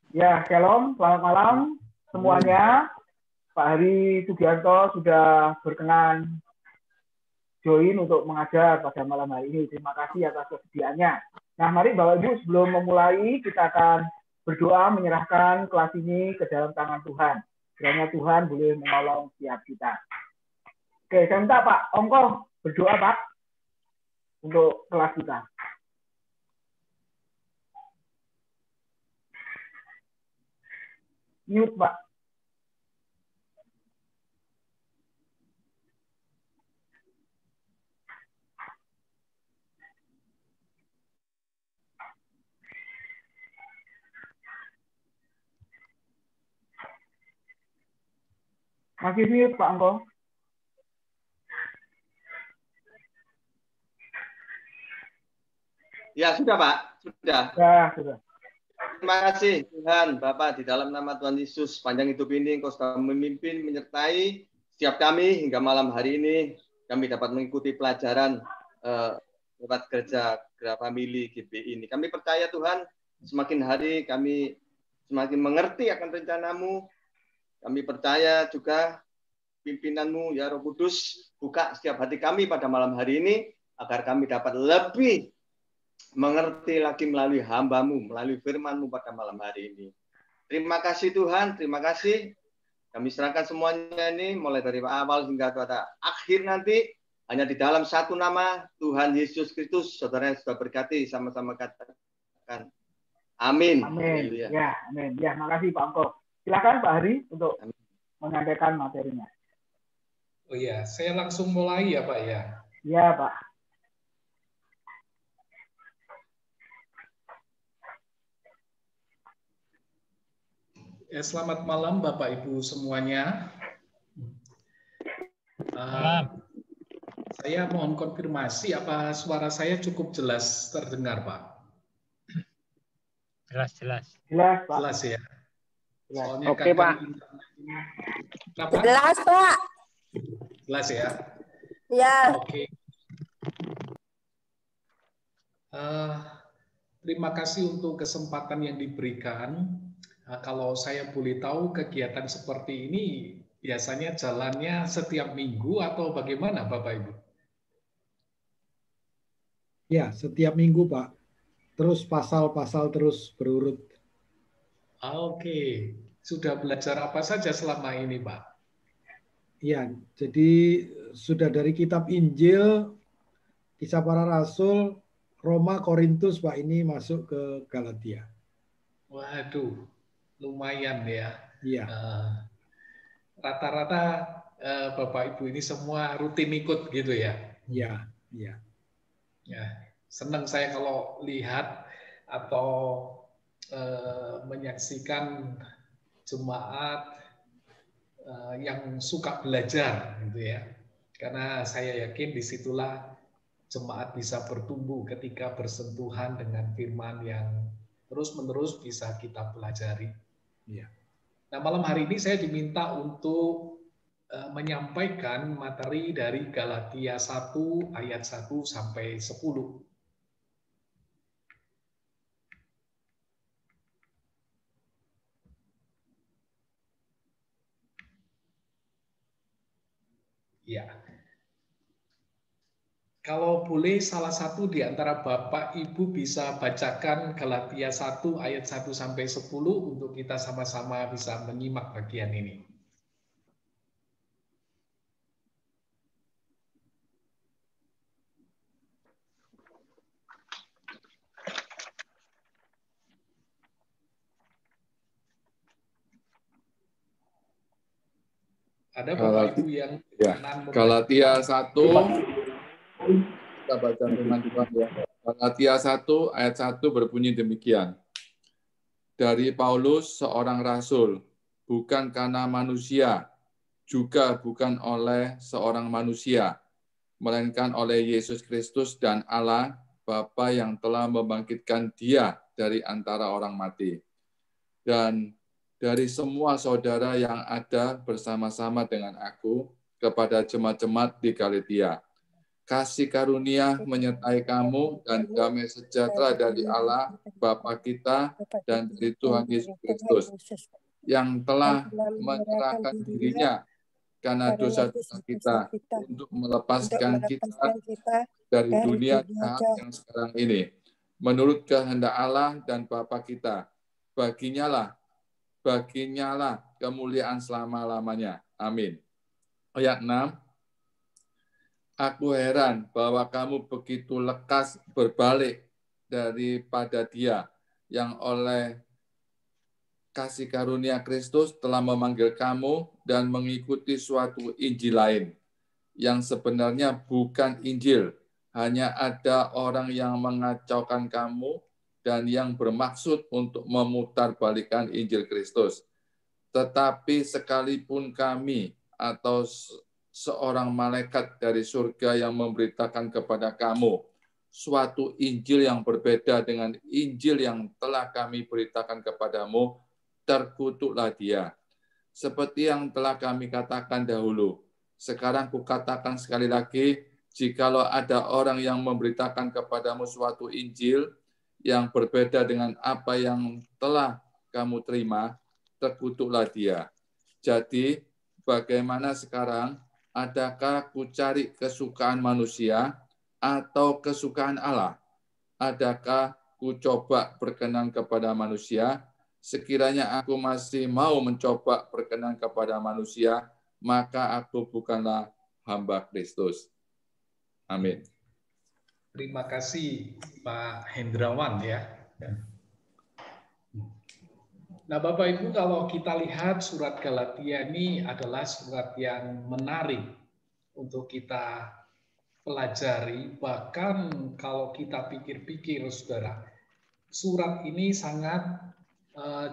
Ya, shalom, selamat malam semuanya. Pak Hari Sugianto sudah berkenan join untuk mengajar pada malam hari ini. Terima kasih atas kesediaannya. Nah, mari Bapak Ibu sebelum memulai kita akan berdoa menyerahkan kelas ini ke dalam tangan Tuhan. Kiranya Tuhan boleh menolong setiap kita. Oke, saya minta Pak Ongko berdoa Pak untuk kelas kita. Mute Pak. Masih mute Pak Ongko. Ya, sudah Pak. Sudah. Ya, sudah. Terima kasih Tuhan, Bapak, di dalam nama Tuhan Yesus, sepanjang hidup ini Engkau sudah memimpin, menyertai setiap kami hingga malam hari ini. Kami dapat mengikuti pelajaran lewat gereja Graha Family GB ini. Kami percaya Tuhan, semakin hari kami semakin mengerti akan rencana-Mu. Kami percaya juga pimpinan-Mu, ya Roh Kudus, buka setiap hati kami pada malam hari ini, agar kami dapat lebih mengerti lagi melalui hamba-Mu, melalui firman-Mu pada malam hari ini. Terima kasih Tuhan, terima kasih. Kami serahkan semuanya ini, mulai dari awal hingga pada akhir nanti, hanya di dalam satu nama, Tuhan Yesus Kristus, saudara yang sudah berkati, sama-sama katakan. Amin. Amin. Ya, amin. Ya, makasih Pak Ongko. Silakan Pak Hari untuk menyampaikan materinya. Oh iya, saya langsung mulai ya Pak ya. Ya Pak. Ya, selamat malam Bapak Ibu semuanya. Saya mohon konfirmasi apa suara saya cukup jelas terdengar Pak? Jelas Pak. Jelas ya. Soalnya Oke Pak. Jelas Pak. Jelas ya. Ya. Oke. Terima kasih untuk kesempatan yang diberikan. Kalau saya boleh tahu kegiatan seperti ini biasanya jalannya setiap minggu atau bagaimana Bapak Ibu? Ya, setiap minggu Pak. Terus pasal-pasal terus berurut. Oke. Sudah belajar apa saja selama ini Pak? Ya, jadi sudah dari kitab Injil, Kisah Para Rasul, Roma, Korintus Pak, ini masuk ke Galatia. Waduh. Lumayan ya. Iya. Rata-rata Bapak Ibu ini semua rutin ikut gitu ya? Iya, iya. Ya, senang saya kalau lihat atau menyaksikan jemaat yang suka belajar gitu ya. Karena saya yakin disitulah jemaat bisa bertumbuh ketika bersentuhan dengan firman yang terus-menerus bisa kita pelajari. Ya. Nah, malam hari ini saya diminta untuk menyampaikan materi dari Galatia 1 ayat 1 sampai 10. Ya. Kalau boleh salah satu di antara Bapak Ibu bisa bacakan Galatia 1 ayat 1 sampai 10 untuk kita sama-sama bisa menyimak bagian ini. Ada Bapak Ibu yang Galatia 1 kita baca firman Tuhan ya. Galatia 1 ayat 1 berbunyi demikian. Dari Paulus seorang rasul, bukan karena manusia, juga bukan oleh seorang manusia, melainkan oleh Yesus Kristus dan Allah Bapa yang telah membangkitkan Dia dari antara orang mati. Dan dari semua saudara yang ada bersama-sama dengan aku kepada jemaat-jemaat di Galatia. kasih karunia menyertai kamu, dan damai sejahtera dari Allah Bapa kita dan dari Tuhan Yesus Kristus yang telah menyerahkan dirinya karena dosa-dosa kita untuk melepaskan kita dari dunia jahat yang sekarang ini. Menurut kehendak Allah dan Bapa kita, baginya lah kemuliaan selama-lamanya. Amin. Ayat 6. Aku heran bahwa kamu begitu lekas berbalik daripada Dia yang oleh kasih karunia Kristus telah memanggil kamu dan mengikuti suatu Injil lain yang sebenarnya bukan Injil. Hanya ada orang yang mengacaukan kamu dan yang bermaksud untuk memutarbalikkan Injil Kristus. Tetapi sekalipun kami atau seorang malaikat dari surga yang memberitakan kepada kamu suatu Injil yang berbeda dengan Injil yang telah kami beritakan kepadamu, terkutuklah dia. Seperti yang telah kami katakan dahulu, sekarang kukatakan sekali lagi, jikalau ada orang yang memberitakan kepadamu suatu Injil yang berbeda dengan apa yang telah kamu terima, terkutuklah dia. Jadi, bagaimana sekarang? Adakah ku cari kesukaan manusia atau kesukaan Allah? Adakah ku coba berkenan kepada manusia? Sekiranya aku masih mau mencoba berkenan kepada manusia, maka aku bukanlah hamba Kristus. Amin. Terima kasih Pak Hendrawan ya. Nah, Bapak Ibu, kalau kita lihat surat Galatia ini adalah surat yang menarik untuk kita pelajari. Bahkan kalau kita pikir-pikir, saudara, surat ini sangat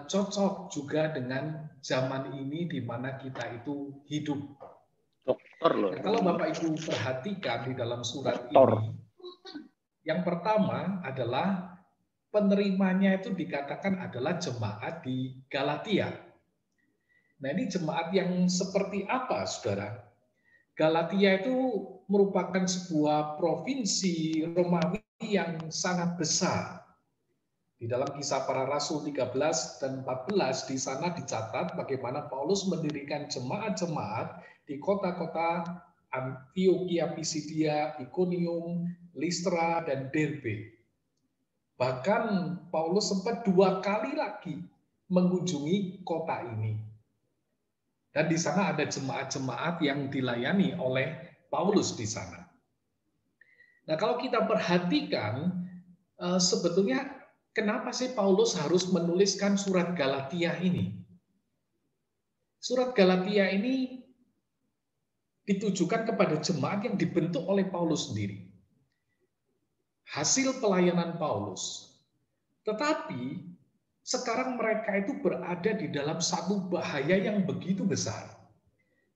cocok juga dengan zaman ini di mana kita itu hidup. Nah, kalau Bapak Ibu perhatikan di dalam surat ini, yang pertama adalah penerimanya itu dikatakan adalah jemaat di Galatia. Nah, ini jemaat yang seperti apa, saudara? Galatia itu merupakan sebuah provinsi Romawi yang sangat besar. Di dalam Kisah Para Rasul 13 dan 14, di sana dicatat bagaimana Paulus mendirikan jemaat-jemaat di kota-kota Antiochia Pisidia, Iconium, Listra, dan Derbe. Bahkan Paulus sempat 2 kali lagi mengunjungi kota ini. Dan di sana ada jemaat-jemaat yang dilayani oleh Paulus di sana. Nah, kalau kita perhatikan, sebetulnya kenapa sih Paulus harus menuliskan surat Galatia ini? Surat Galatia ini ditujukan kepada jemaat yang dibentuk oleh Paulus sendiri. Hasil pelayanan Paulus. Tetapi sekarang mereka itu berada di dalam satu bahaya yang begitu besar.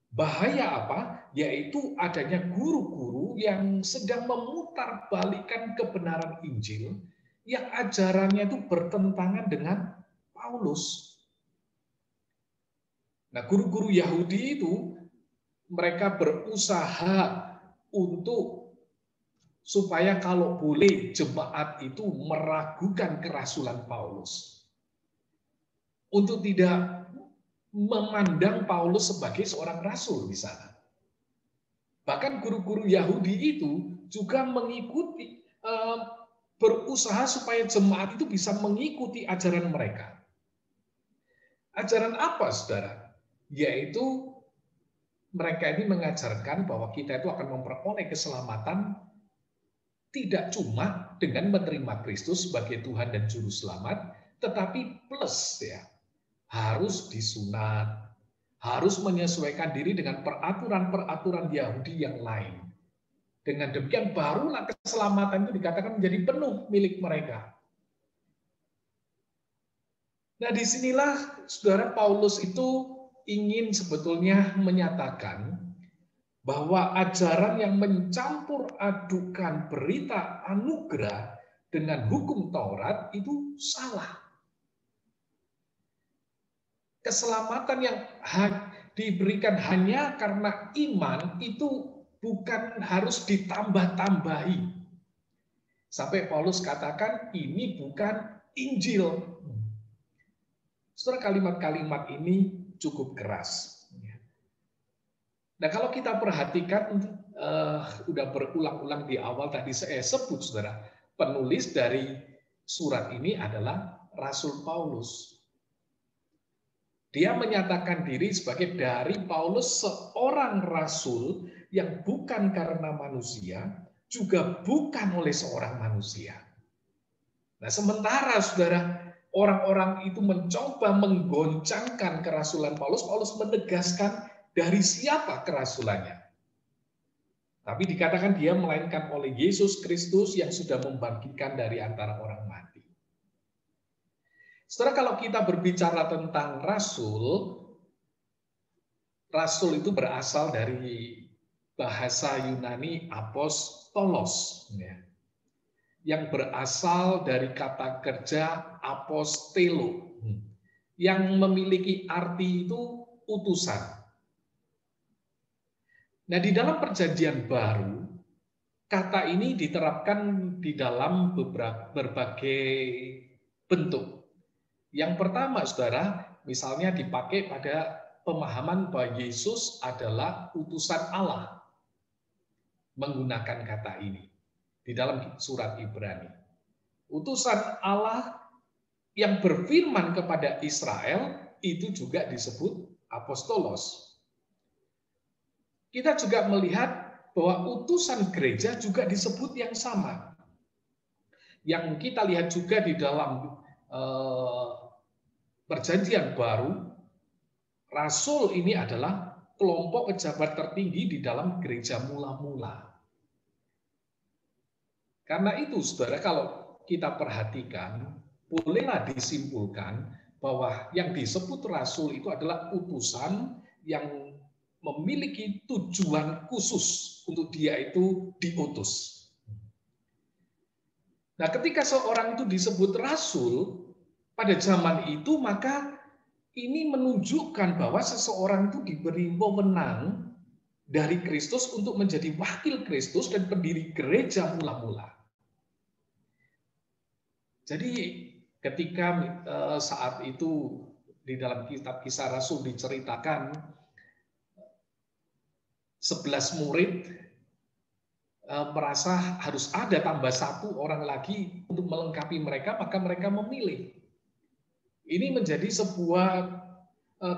Bahaya apa? Yaitu adanya guru-guru yang sedang memutarbalikkan kebenaran Injil yang ajarannya itu bertentangan dengan Paulus. Nah, guru-guru Yahudi itu mereka berusaha untuk supaya kalau boleh jemaat itu meragukan kerasulan Paulus. Untuk tidak memandang Paulus sebagai seorang rasul di sana. Bahkan guru-guru Yahudi itu juga mengikuti, berusaha supaya jemaat itu bisa mengikuti ajaran mereka. Ajaran apa, saudara? Yaitu mereka ini mengajarkan bahwa kita itu akan memperoleh keselamatan tidak cuma dengan menerima Kristus sebagai Tuhan dan Juru Selamat, tetapi plus ya, harus disunat, harus menyesuaikan diri dengan peraturan-peraturan Yahudi yang lain. Dengan demikian barulah keselamatan itu dikatakan menjadi penuh milik mereka. Nah, disinilah saudara Paulus itu ingin sebetulnya menyatakan bahwa ajaran yang mencampur adukan berita anugerah dengan hukum Taurat itu salah. Keselamatan yang diberikan hanya karena iman itu bukan harus ditambah-tambahi. Sampai Paulus katakan ini bukan Injil. Saudara, kalimat-kalimat ini cukup keras. Nah, kalau kita perhatikan, udah berulang-ulang di awal tadi saya sebut, saudara, penulis dari surat ini adalah Rasul Paulus. Dia menyatakan diri sebagai dari Paulus seorang rasul yang bukan karena manusia, juga bukan oleh seorang manusia. Nah, sementara saudara, orang-orang itu mencoba menggoncangkan kerasulan Paulus, Paulus menegaskan dari siapa kerasulannya. Tapi dikatakan dia melainkan oleh Yesus Kristus yang sudah membangkitkan dari antara orang mati. Saudara, kalau kita berbicara tentang rasul, rasul itu berasal dari bahasa Yunani apostolos, yang berasal dari kata kerja apostelo, yang memiliki arti itu utusan. Nah, di dalam Perjanjian Baru, kata ini diterapkan di dalam berbagai bentuk. Yang pertama, saudara, misalnya dipakai pada pemahaman bahwa Yesus adalah utusan Allah, menggunakan kata ini di dalam surat Ibrani. Utusan Allah yang berfirman kepada Israel itu juga disebut apostolos. Kita juga melihat bahwa utusan gereja juga disebut yang sama. Yang kita lihat juga di dalam Perjanjian Baru, rasul ini adalah kelompok pejabat tertinggi di dalam gereja mula-mula. Karena itu, saudara, kalau kita perhatikan, bolehlah disimpulkan bahwa yang disebut rasul itu adalah utusan yang memiliki tujuan khusus untuk dia itu diutus. Nah, ketika seorang itu disebut rasul pada zaman itu, maka ini menunjukkan bahwa seseorang itu diberi wewenang dari Kristus untuk menjadi wakil Kristus dan pendiri gereja mula-mula. Jadi ketika saat itu di dalam kitab Kisah Rasul diceritakan 11 murid merasa harus ada tambah 1 orang lagi untuk melengkapi mereka, maka mereka memilih. Ini menjadi sebuah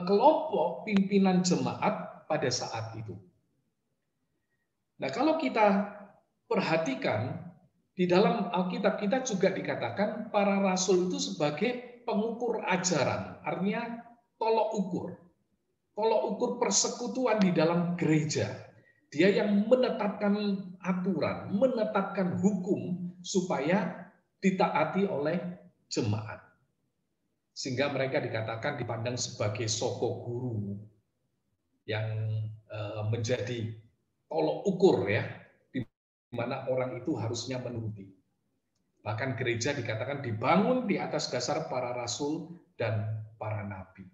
kelompok pimpinan jemaat pada saat itu. Nah, kalau kita perhatikan di dalam Alkitab kita juga dikatakan para rasul itu sebagai pengukur ajaran, artinya tolok ukur. Tolok ukur persekutuan di dalam gereja. Dia yang menetapkan aturan, menetapkan hukum supaya ditaati oleh jemaat. Sehingga mereka dikatakan dipandang sebagai soko guru yang menjadi tolok ukur ya, di mana orang itu harusnya menuruti. Bahkan gereja dikatakan dibangun di atas dasar para rasul dan para nabi.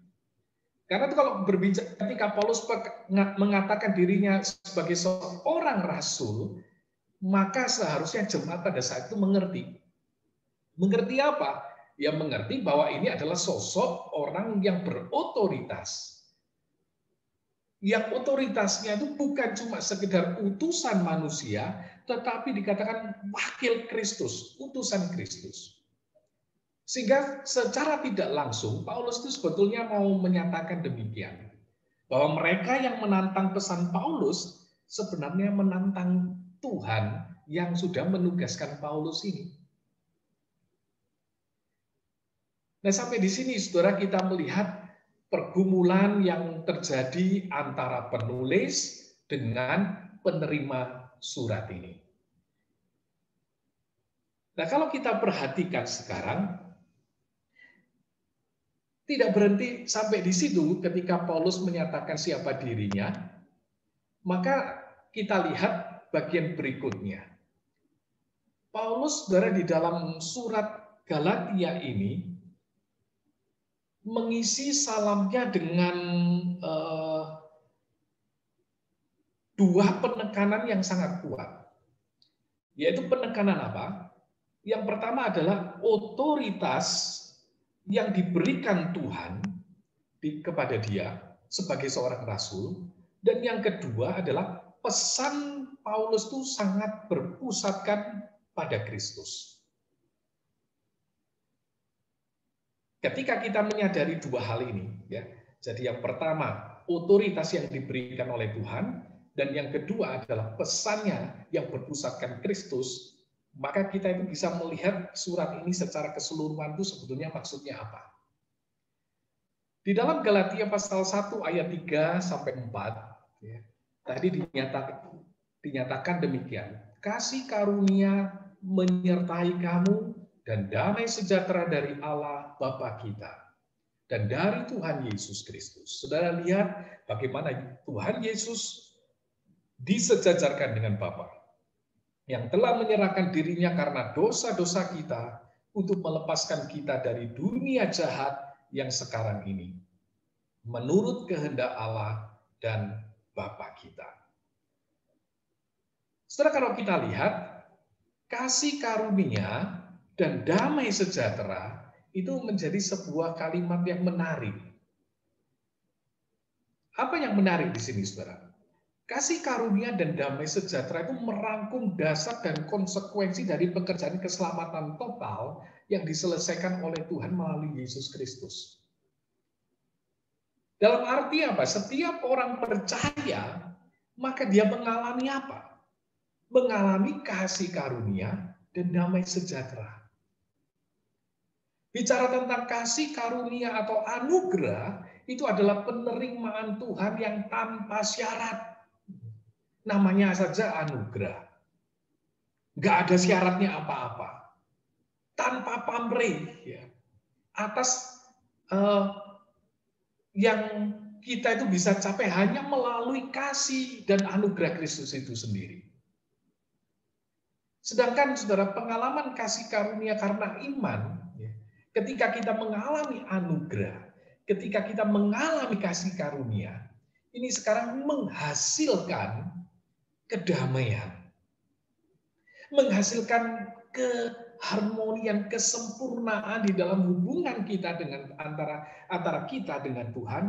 Karena itu kalau berbicara, ketika Paulus mengatakan dirinya sebagai seorang rasul, maka seharusnya jemaat pada saat itu mengerti. Mengerti apa? Ya, mengerti bahwa ini adalah sosok orang yang berotoritas. Yang otoritasnya itu bukan cuma sekedar utusan manusia, tetapi dikatakan wakil Kristus, utusan Kristus. Sehingga secara tidak langsung Paulus itu sebetulnya mau menyatakan demikian, bahwa mereka yang menantang pesan Paulus sebenarnya menantang Tuhan yang sudah menugaskan Paulus ini. Nah, sampai di sini saudara kita melihat pergumulan yang terjadi antara penulis dengan penerima surat ini. Nah, kalau kita perhatikan sekarang, tidak berhenti sampai di situ ketika Paulus menyatakan siapa dirinya, maka kita lihat bagian berikutnya. Paulus, saudara, di dalam surat Galatia ini mengisi salamnya dengan dua penekanan yang sangat kuat. Yaitu penekanan apa? Yang pertama adalah otoritas yang diberikan Tuhan kepada dia sebagai seorang rasul. Dan yang kedua adalah pesan Paulus itu sangat berpusatkan pada Kristus. Ketika kita menyadari dua hal ini, ya, jadi yang pertama otoritas yang diberikan oleh Tuhan, dan yang kedua adalah pesannya yang berpusatkan Kristus, maka kita itu bisa melihat surat ini secara keseluruhan itu sebetulnya maksudnya apa. Di dalam Galatia pasal 1 ayat 3 sampai 4, ya, tadi dinyatakan demikian. Kasih karunia menyertai kamu dan damai sejahtera dari Allah Bapa kita dan dari Tuhan Yesus Kristus. Saudara lihat bagaimana Tuhan Yesus disejajarkan dengan Bapa yang telah menyerahkan dirinya karena dosa-dosa kita untuk melepaskan kita dari dunia jahat yang sekarang ini menurut kehendak Allah dan Bapa kita. Saudara, kalau kita lihat kasih karunia dan damai sejahtera itu menjadi sebuah kalimat yang menarik. Apa yang menarik di sini, saudara? Kasih karunia dan damai sejahtera itu merangkum dasar dan konsekuensi dari pekerjaan keselamatan total yang diselesaikan oleh Tuhan melalui Yesus Kristus. Dalam arti apa? Setiap orang percaya, maka dia mengalami apa? Mengalami kasih karunia dan damai sejahtera. Bicara tentang kasih karunia atau anugerah, itu adalah penerimaan Tuhan yang tanpa syarat. Namanya saja anugerah. Nggak ada syaratnya apa-apa. Tanpa pamrih. Ya. Atas yang kita itu bisa capai hanya melalui kasih dan anugerah Kristus itu sendiri. Sedangkan saudara, pengalaman kasih karunia karena iman, ketika kita mengalami anugerah, ketika kita mengalami kasih karunia, ini sekarang menghasilkan kedamaian, menghasilkan keharmonian, kesempurnaan di dalam hubungan kita dengan antara kita dengan Tuhan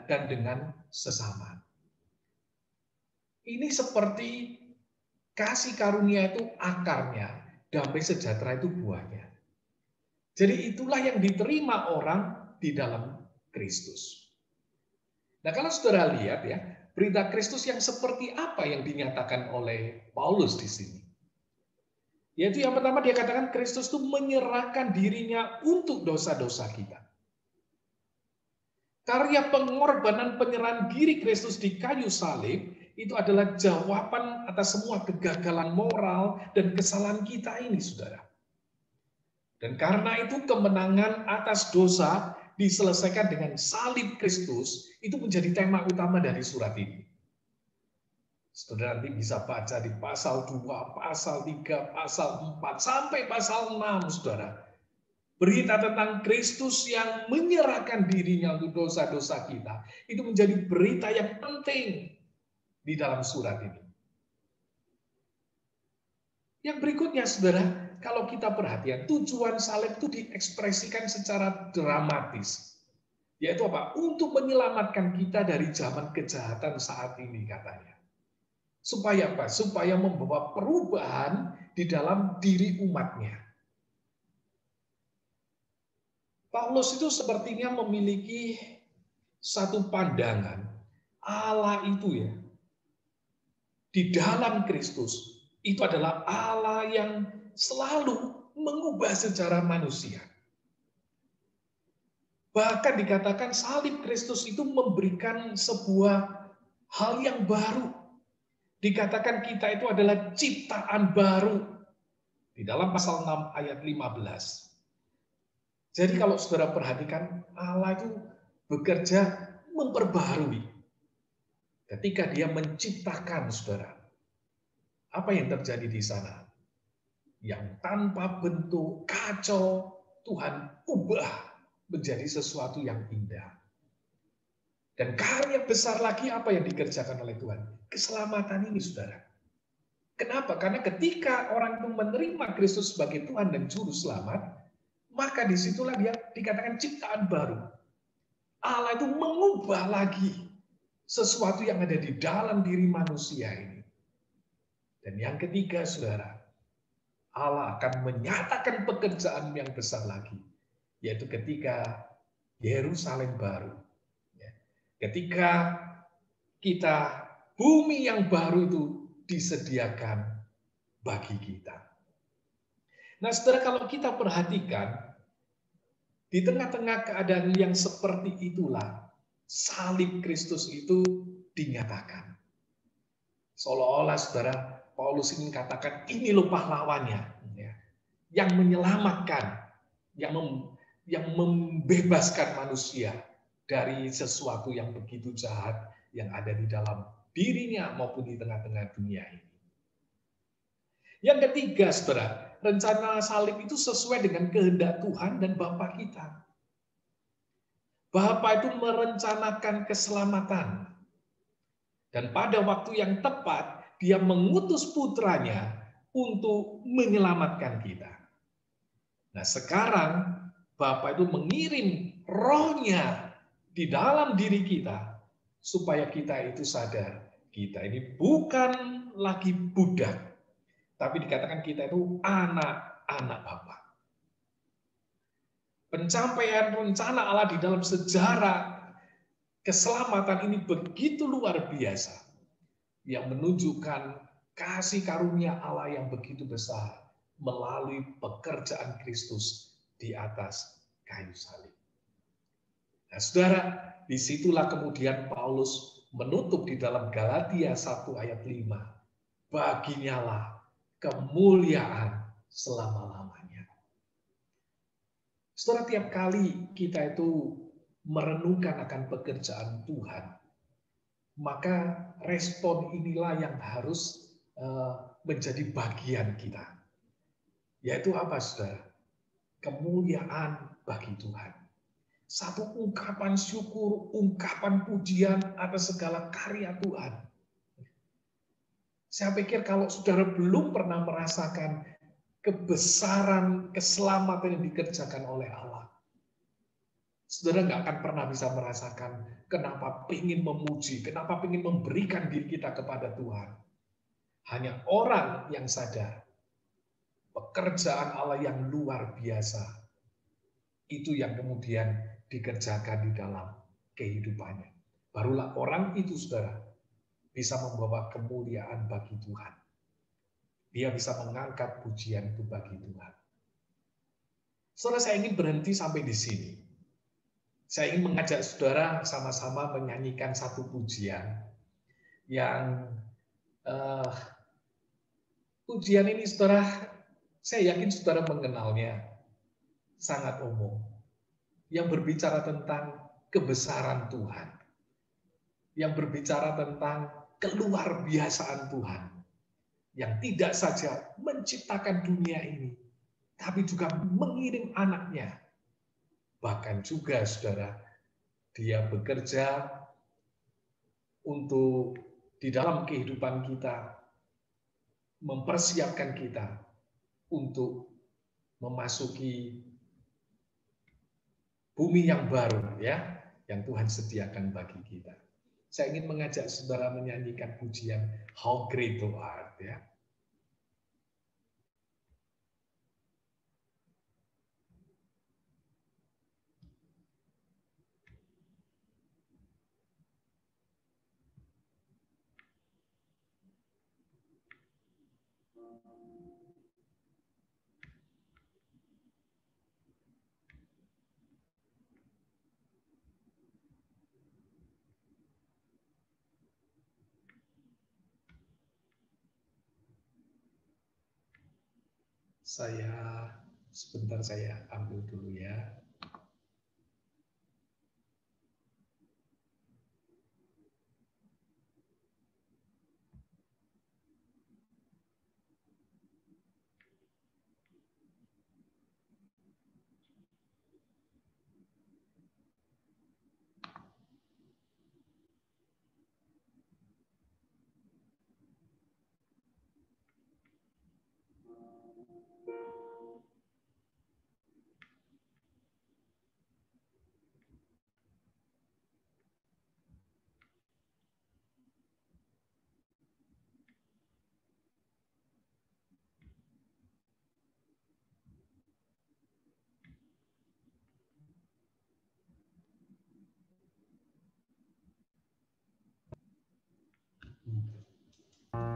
dan dengan sesama. Ini seperti kasih karunia itu akarnya, damai sejahtera itu buahnya. Jadi itulah yang diterima orang di dalam Kristus. Nah, kalau saudara lihat ya, berita Kristus yang seperti apa yang dinyatakan oleh Paulus di sini? Yaitu yang pertama dia katakan Kristus itu menyerahkan dirinya untuk dosa-dosa kita. Karya pengorbanan penyerahan diri Kristus di kayu salib itu adalah jawaban atas semua kegagalan moral dan kesalahan kita ini, saudara. Dan karena itu kemenangan atas dosa diselesaikan dengan salib Kristus, itu menjadi tema utama dari surat ini. Saudara nanti bisa baca di pasal 2, pasal 3, pasal 4, sampai pasal 6, saudara. Berita tentang Kristus yang menyerahkan dirinya untuk dosa-dosa kita, itu menjadi berita yang penting di dalam surat ini. Yang berikutnya, saudara, kalau kita perhatian, tujuan salib itu diekspresikan secara dramatis. Yaitu apa? Untuk menyelamatkan kita dari zaman kejahatan saat ini, katanya. Supaya apa? Supaya membawa perubahan di dalam diri umatnya. Paulus itu sepertinya memiliki satu pandangan. Allah itu ya, di dalam Kristus, itu adalah Allah yang selalu mengubah sejarah manusia. Bahkan dikatakan salib Kristus itu memberikan sebuah hal yang baru. Dikatakan kita itu adalah ciptaan baru. Di dalam pasal 6 ayat 15. Jadi kalau saudara perhatikan, Allah itu bekerja memperbarui. Ketika dia menciptakan, saudara, apa yang terjadi di sana? Yang tanpa bentuk, kacau, Tuhan ubah menjadi sesuatu yang indah. Dan karya besar lagi apa yang dikerjakan oleh Tuhan? Keselamatan ini, saudara. Kenapa? Karena ketika orang itu menerima Kristus sebagai Tuhan dan Juru Selamat, maka disitulah dia dikatakan ciptaan baru. Allah itu mengubah lagi sesuatu yang ada di dalam diri manusia ini. Dan yang ketiga, saudara, Allah akan menyatakan pekerjaan yang besar lagi, yaitu ketika Yerusalem baru. Ketika kita bumi yang baru itu disediakan bagi kita. Nah, saudara, kalau kita perhatikan, di tengah-tengah keadaan yang seperti itulah, salib Kristus itu dinyatakan. Seolah-olah, saudara, Paulus ingin katakan, ini loh pahlawannya, yang menyelamatkan, yang membebaskan manusia dari sesuatu yang begitu jahat yang ada di dalam dirinya maupun di tengah-tengah dunia ini. Yang ketiga, saudara, rencana salib itu sesuai dengan kehendak Tuhan dan Bapa kita. Bapa itu merencanakan keselamatan. Dan pada waktu yang tepat, dia mengutus putranya untuk menyelamatkan kita. Nah, sekarang Bapa itu mengirim rohnya di dalam diri kita, supaya kita itu sadar, kita ini bukan lagi budak, tapi dikatakan kita itu anak-anak Bapa. Pencapaian rencana Allah di dalam sejarah keselamatan ini begitu luar biasa, yang menunjukkan kasih karunia Allah yang begitu besar melalui pekerjaan Kristus di atas kayu salib. Nah, saudara, disitulah kemudian Paulus menutup di dalam Galatia 1 ayat 5. Baginya lah kemuliaan selama-lamanya. Saudara, tiap kali kita itu merenungkan akan pekerjaan Tuhan, maka respon inilah yang harus menjadi bagian kita. Yaitu apa, saudara? Kemuliaan bagi Tuhan. Satu ungkapan syukur, ungkapan pujian atas segala karya Tuhan. Saya pikir kalau saudara belum pernah merasakan kebesaran keselamatan yang dikerjakan oleh Allah, saudara nggak akan pernah bisa merasakan kenapa ingin memuji, kenapa ingin memberikan diri kita kepada Tuhan. Hanya orang yang sadar pekerjaan Allah yang luar biasa, itu yang kemudian dikerjakan di dalam kehidupannya. Barulah orang itu, saudara, bisa membawa kemuliaan bagi Tuhan. Dia bisa mengangkat pujian itu bagi Tuhan. Saudara, saya ingin berhenti sampai di sini. Saya ingin mengajak saudara sama-sama menyanyikan satu pujian yang pujian ini, saudara, saya yakin saudara mengenalnya, sangat umum, yang berbicara tentang kebesaran Tuhan, yang berbicara tentang keluar biasaan Tuhan, yang tidak saja menciptakan dunia ini, tapi juga mengirim anaknya. Bahkan juga, saudara, dia bekerja untuk di dalam kehidupan kita, mempersiapkan kita untuk memasuki bumi yang baru, ya, yang Tuhan sediakan bagi kita. Saya ingin mengajak saudara menyanyikan pujian How Great Thou Art, ya. Sebentar saya ambil dulu, ya.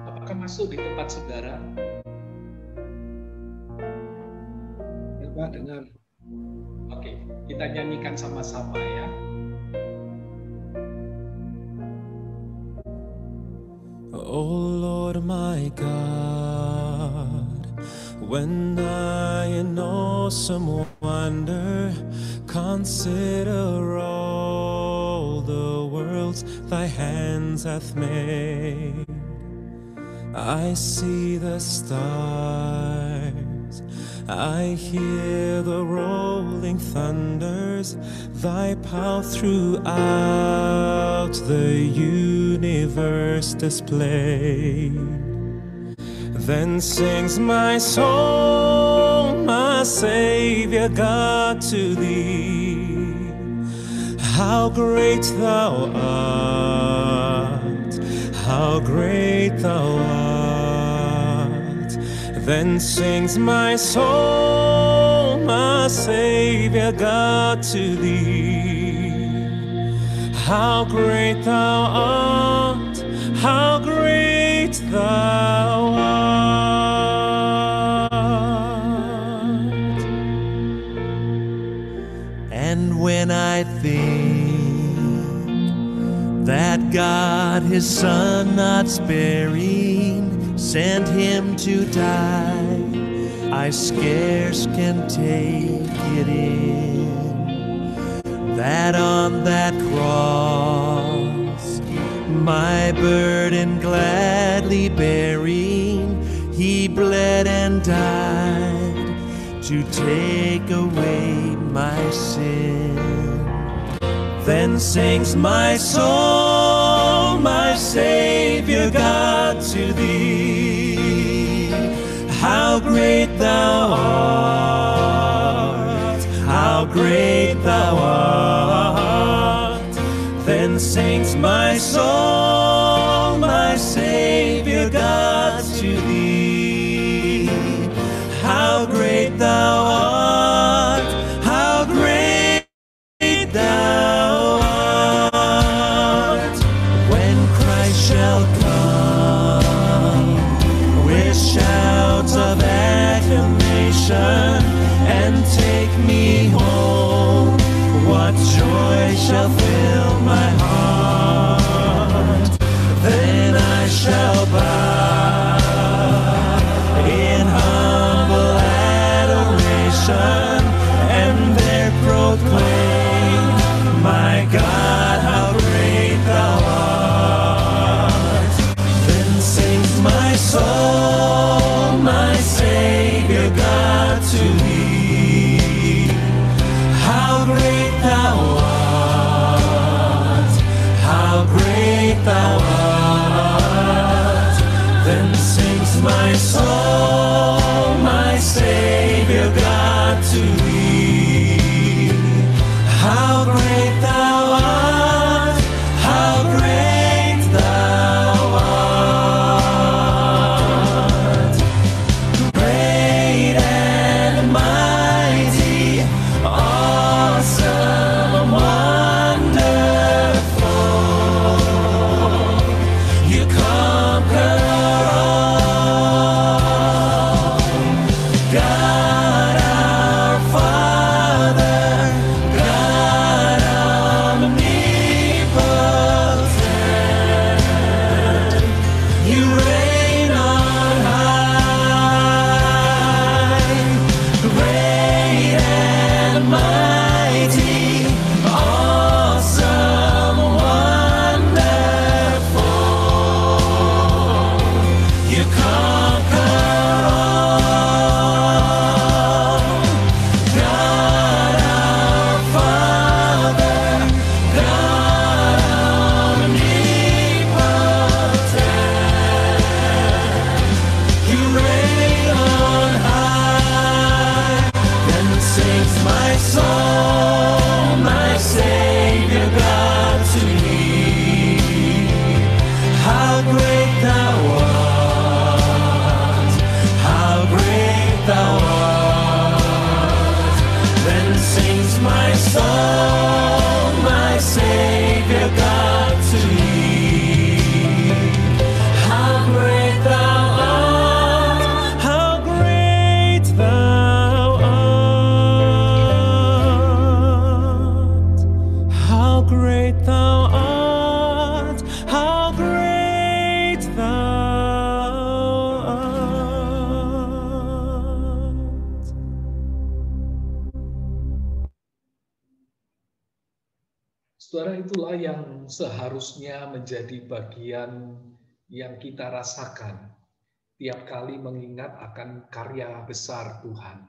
Apakah masuk di tempat saudara? Ya Pak, dengar. Oke, kita nyanyikan sama-sama ya. Oh Lord my God, when I in awesome wonder consider all the worlds thy hands hath made, I see the stars, I hear the rolling thunders, thy power throughout the universe displayed. Then sings my soul, my Savior God, to thee. How great thou art, how great thou art. Then sings my soul, my Savior God, to thee. How great thou art, how great thou art. And when I think that God his Son not sparing sent him to die, I scarce can take it in, that on that cross, my burden gladly bearing, he bled and died to take away my sin. Then sings my soul, my Savior God, to thee. How great thou art, how great thou art. Then sings my soul, my Savior God, to thee. How great thou art, how great thou art. When Christ shall come with shouts of acclamation and take me home, what joy shall fill my heart. Then I shall bow in humble adoration and there proclaim, my God, how great thou art. Then sings my soul, my Savior God, to thee. How great thou art, how great thou art. Then sings my soul, my Savior God, to thee. How great thou art, how great thou art. Great and mighty, awesome, wonderful, you conquer all. God our Father, God our Saudara, itulah yang seharusnya menjadi bagian yang kita rasakan tiap kali mengingat akan karya besar Tuhan.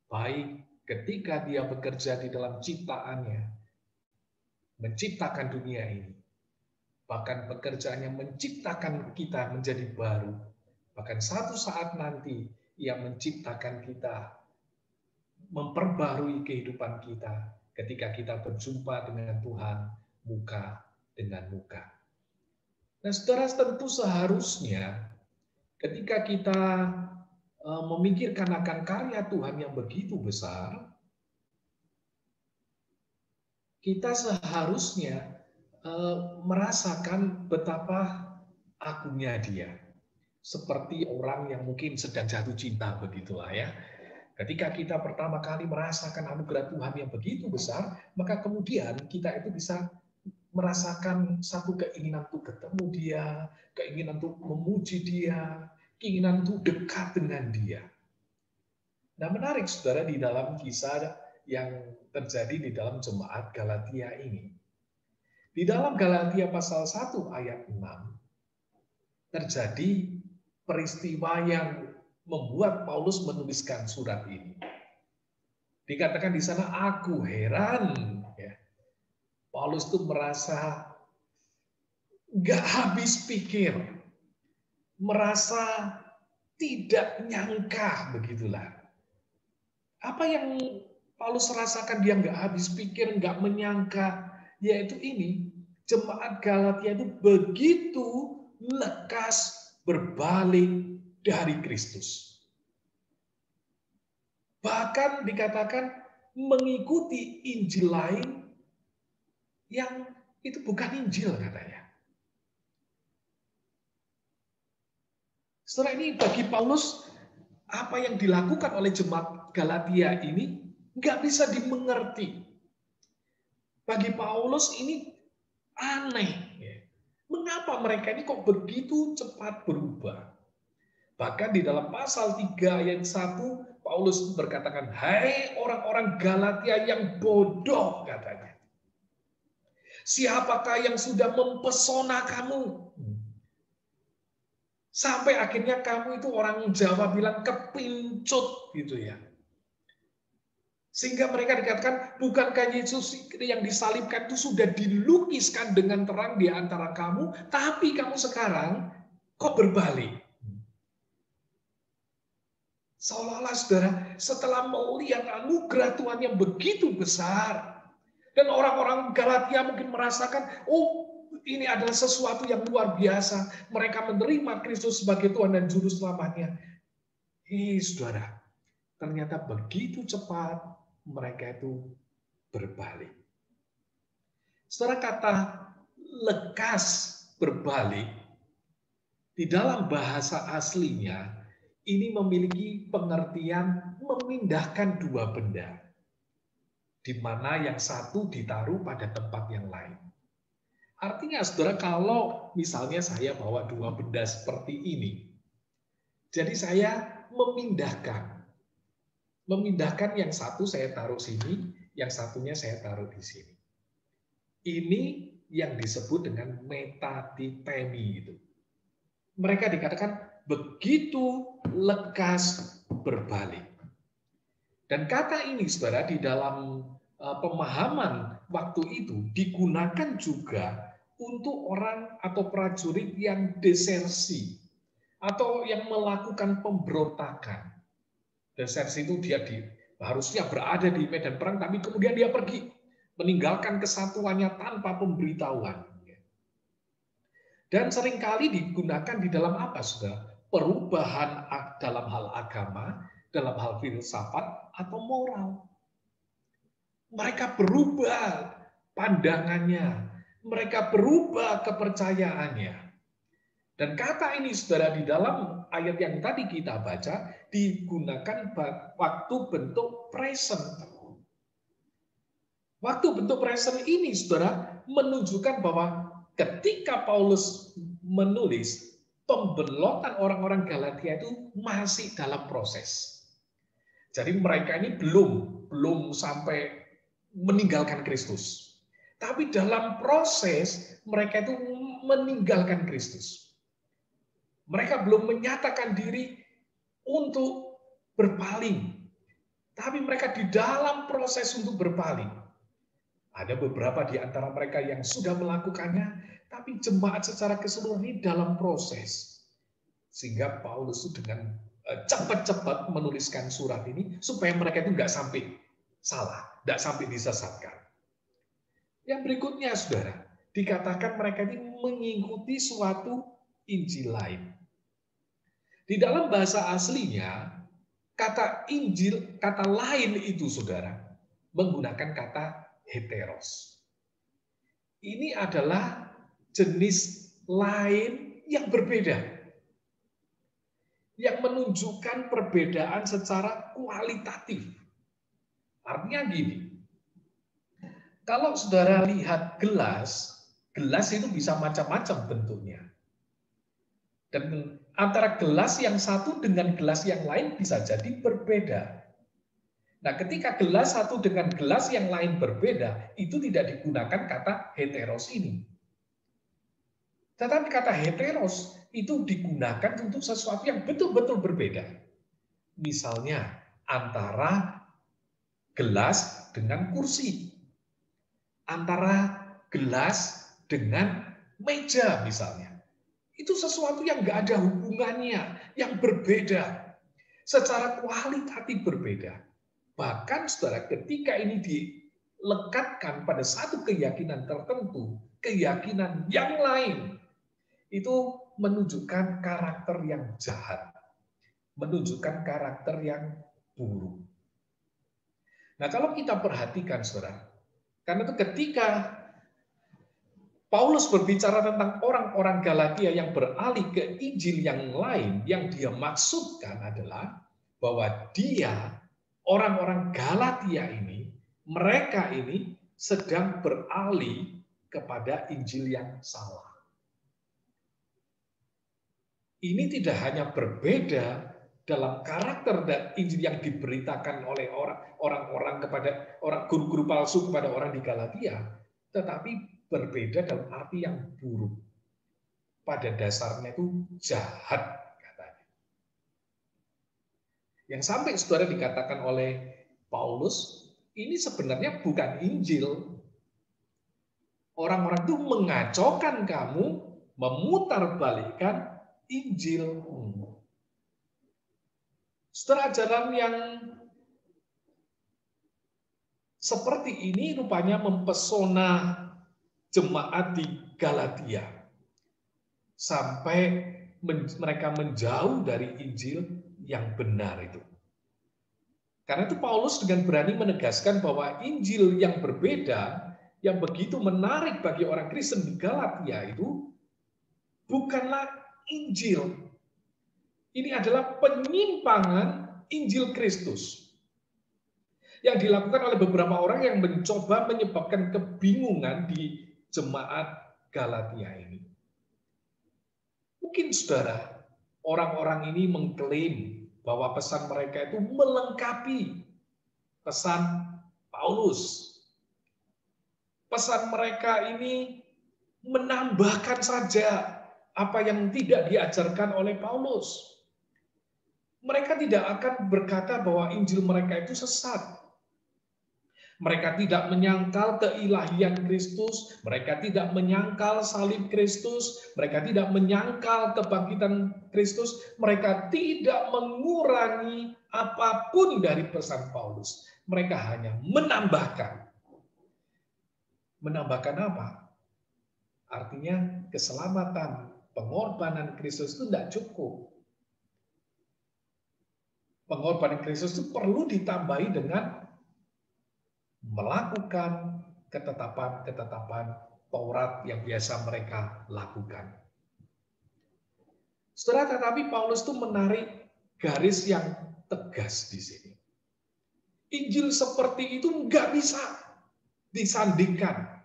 Baik ketika Dia bekerja di dalam ciptaannya, menciptakan dunia ini, bahkan pekerjaannya menciptakan kita menjadi baru, bahkan satu saat nanti Ia menciptakan kita, memperbarui kehidupan kita ketika kita berjumpa dengan Tuhan muka dengan muka. Nah, saudara, tentu seharusnya ketika kita memikirkan akan karya Tuhan yang begitu besar, kita seharusnya merasakan betapa agungnya Dia. Seperti orang yang mungkin sedang jatuh cinta, begitulah ya. Ketika kita pertama kali merasakan anugerah Tuhan yang begitu besar, maka kemudian kita itu bisa merasakan satu keinginan untuk ketemu Dia, keinginan untuk memuji Dia, keinginan untuk dekat dengan Dia. Nah, menarik saudara, di dalam kisah yang terjadi di dalam jemaat Galatia ini. Di dalam Galatia pasal 1 ayat 6 terjadi peristiwa yang membuat Paulus menuliskan surat ini. Dikatakan di sana, aku heran. Ya. Paulus itu merasa nggak habis pikir, merasa tidak nyangka, begitulah. Apa yang Paulus rasakan dia nggak habis pikir, nggak menyangka, yaitu ini, jemaat Galatia itu begitu lekas berbalik dari Kristus. Bahkan dikatakan mengikuti Injil lain yang itu bukan Injil katanya. Setelah ini bagi Paulus, apa yang dilakukan oleh jemaat Galatia ini nggak bisa dimengerti. Bagi Paulus ini aneh. Mengapa mereka ini kok begitu cepat berubah? Bahkan di dalam pasal 3 ayat 1, Paulus berkatakan, hai orang-orang Galatia yang bodoh, katanya. Siapakah yang sudah mempesona kamu? Sampai akhirnya kamu itu, orang Jawa bilang, kepincut, gitu ya. Sehingga mereka dikatakan, bukankah Yesus yang disalibkan itu sudah dilukiskan dengan terang di antara kamu, tapi kamu sekarang kok berbalik? Seolah-olah saudara, setelah melihat anugerah Tuhan yang begitu besar, dan orang-orang Galatia mungkin merasakan, oh ini adalah sesuatu yang luar biasa. Mereka menerima Kristus sebagai Tuhan dan Juru Selamatnya. Saudara, ternyata begitu cepat mereka itu berbalik. Saudara, kata lekas berbalik, di dalam bahasa aslinya, ini memiliki pengertian memindahkan dua benda, di mana yang satu ditaruh pada tempat yang lain. Artinya, saudara, kalau misalnya saya bawa dua benda seperti ini, jadi saya memindahkan yang satu saya taruh sini, yang satunya saya taruh di sini. Ini yang disebut dengan metatitemi itu. Mereka dikatakan begitu lekas berbalik. Dan kata ini, saudara, di dalam pemahaman waktu itu digunakan juga untuk orang atau prajurit yang desersi atau yang melakukan pemberontakan. Desersi itu dia harusnya berada di medan perang, tapi kemudian dia pergi meninggalkan kesatuannya tanpa pemberitahuan. Dan seringkali digunakan di dalam apa, saudara? Perubahan dalam hal agama, dalam hal filsafat atau moral. Mereka berubah pandangannya, mereka berubah kepercayaannya. Dan kata ini, saudara, di dalam ayat yang tadi kita baca, digunakan waktu bentuk present. Waktu bentuk present ini, saudara, menunjukkan bahwa ketika Paulus menulis, pembelotan orang-orang Galatia itu masih dalam proses. Jadi mereka ini belum sampai meninggalkan Kristus. Tapi dalam proses mereka itu meninggalkan Kristus. Mereka belum menyatakan diri untuk berpaling. Tapi mereka di dalam proses untuk berpaling. Ada beberapa di antara mereka yang sudah melakukannya, tapi jemaat secara keseluruhan ini dalam proses. Sehingga Paulus itu dengan cepat-cepat menuliskan surat ini, supaya mereka itu nggak sampai salah, nggak sampai disesatkan. Yang berikutnya, saudara, dikatakan mereka ini mengikuti suatu Injil lain. Di dalam bahasa aslinya, kata Injil, kata lain itu, saudara, menggunakan kata heteros. Ini adalah jenis lain yang berbeda, yang menunjukkan perbedaan secara kualitatif. Artinya gini, kalau saudara lihat gelas itu bisa macam-macam bentuknya. Dan antara gelas yang satu dengan gelas yang lain bisa jadi berbeda. Nah, ketika gelas satu dengan gelas yang lain berbeda, itu tidak digunakan kata heteros ini. Tetapi kata heteros itu digunakan untuk sesuatu yang betul-betul berbeda. Misalnya, antara gelas dengan kursi. Antara gelas dengan meja misalnya. Itu sesuatu yang nggak ada hubungannya, yang berbeda. Secara kualitatif berbeda. Bahkan saudara, ketika ini dilekatkan pada satu keyakinan tertentu, keyakinan yang lain, itu menunjukkan karakter yang jahat. Menunjukkan karakter yang buruk. Nah, kalau kita perhatikan saudara, karena itu ketika Paulus berbicara tentang orang-orang Galatia yang beralih ke Injil yang lain, yang dia maksudkan adalah bahwa dia, orang-orang Galatia ini, mereka ini sedang beralih kepada Injil yang salah. Ini tidak hanya berbeda dalam karakter dan Injil yang diberitakan oleh orang-orang kepada orang guru-guru palsu kepada orang di Galatia, tetapi berbeda dalam arti yang buruk. Pada dasarnya itu jahat katanya. Yang sampai saudara dikatakan oleh Paulus, ini sebenarnya bukan Injil. Orang-orang itu mengacaukan kamu, memutarbalikkan Injil. Saudara, ajaran yang seperti ini rupanya mempesona jemaat di Galatia sampai mereka menjauh dari Injil yang benar itu. Karena itu Paulus dengan berani menegaskan bahwa Injil yang berbeda, yang begitu menarik bagi orang Kristen di Galatia itu bukanlah Injil. Ini adalah penyimpangan Injil Kristus yang dilakukan oleh beberapa orang yang mencoba menyebabkan kebingungan di jemaat Galatia ini. Mungkin saudara, orang-orang ini mengklaim bahwa pesan mereka itu melengkapi pesan Paulus. Pesan mereka ini menambahkan saja apa yang tidak diajarkan oleh Paulus. Mereka tidak akan berkata bahwa Injil mereka itu sesat. Mereka tidak menyangkal keilahian Kristus, mereka tidak menyangkal salib Kristus, mereka tidak menyangkal kebangkitan Kristus, mereka tidak mengurangi apapun dari pesan Paulus. Mereka hanya menambahkan. Menambahkan apa? Artinya keselamatan, pengorbanan Kristus itu tidak cukup. Pengorbanan Kristus itu perlu ditambahi dengan melakukan ketetapan-ketetapan Taurat yang biasa mereka lakukan. Saudara, tetapi Paulus itu menarik garis yang tegas di sini. Injil seperti itu nggak bisa disandingkan.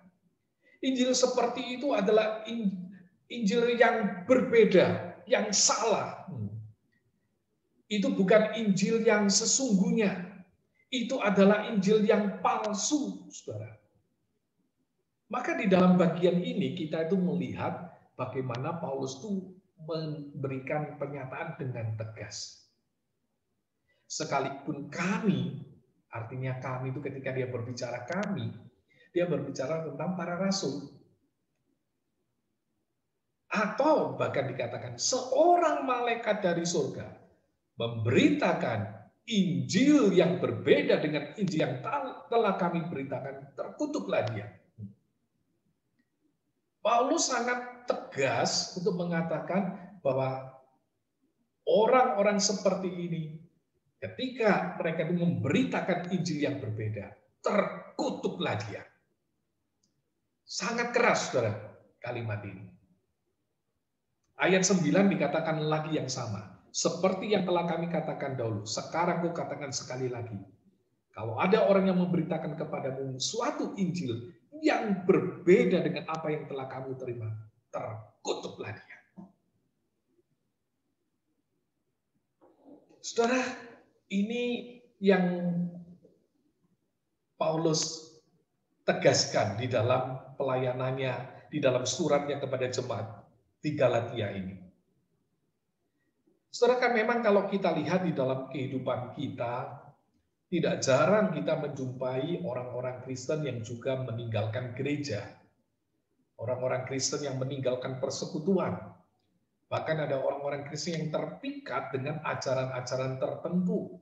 Injil seperti itu adalah Injil yang berbeda, yang salah. Itu bukan Injil yang sesungguhnya. Itu adalah Injil yang palsu, saudara. Maka di dalam bagian ini kita itu melihat bagaimana Paulus itu memberikan pernyataan dengan tegas. Sekalipun kami, artinya kami itu ketika dia berbicara kami, dia berbicara tentang para rasul. Atau bahkan dikatakan seorang malaikat dari surga memberitakan Injil yang berbeda dengan Injil yang telah kami beritakan, terkutuklah dia. Paulus sangat tegas untuk mengatakan bahwa orang-orang seperti ini, ketika mereka itu memberitakan Injil yang berbeda, terkutuklah dia. Sangat keras, saudara, kalimat ini. Ayat 9 dikatakan lagi yang sama. Seperti yang telah kami katakan dahulu, sekarang aku katakan sekali lagi. Kalau ada orang yang memberitakan kepadamu suatu Injil yang berbeda dengan apa yang telah kamu terima, terkutuklah dia. Saudara, ini yang Paulus tegaskan di dalam pelayanannya, di dalam suratnya kepada jemaat di Galatia ini. Saudara, kan memang kalau kita lihat di dalam kehidupan kita, tidak jarang kita menjumpai orang-orang Kristen yang juga meninggalkan gereja. Orang-orang Kristen yang meninggalkan persekutuan. Bahkan ada orang-orang Kristen yang terpikat dengan ajaran-ajaran tertentu.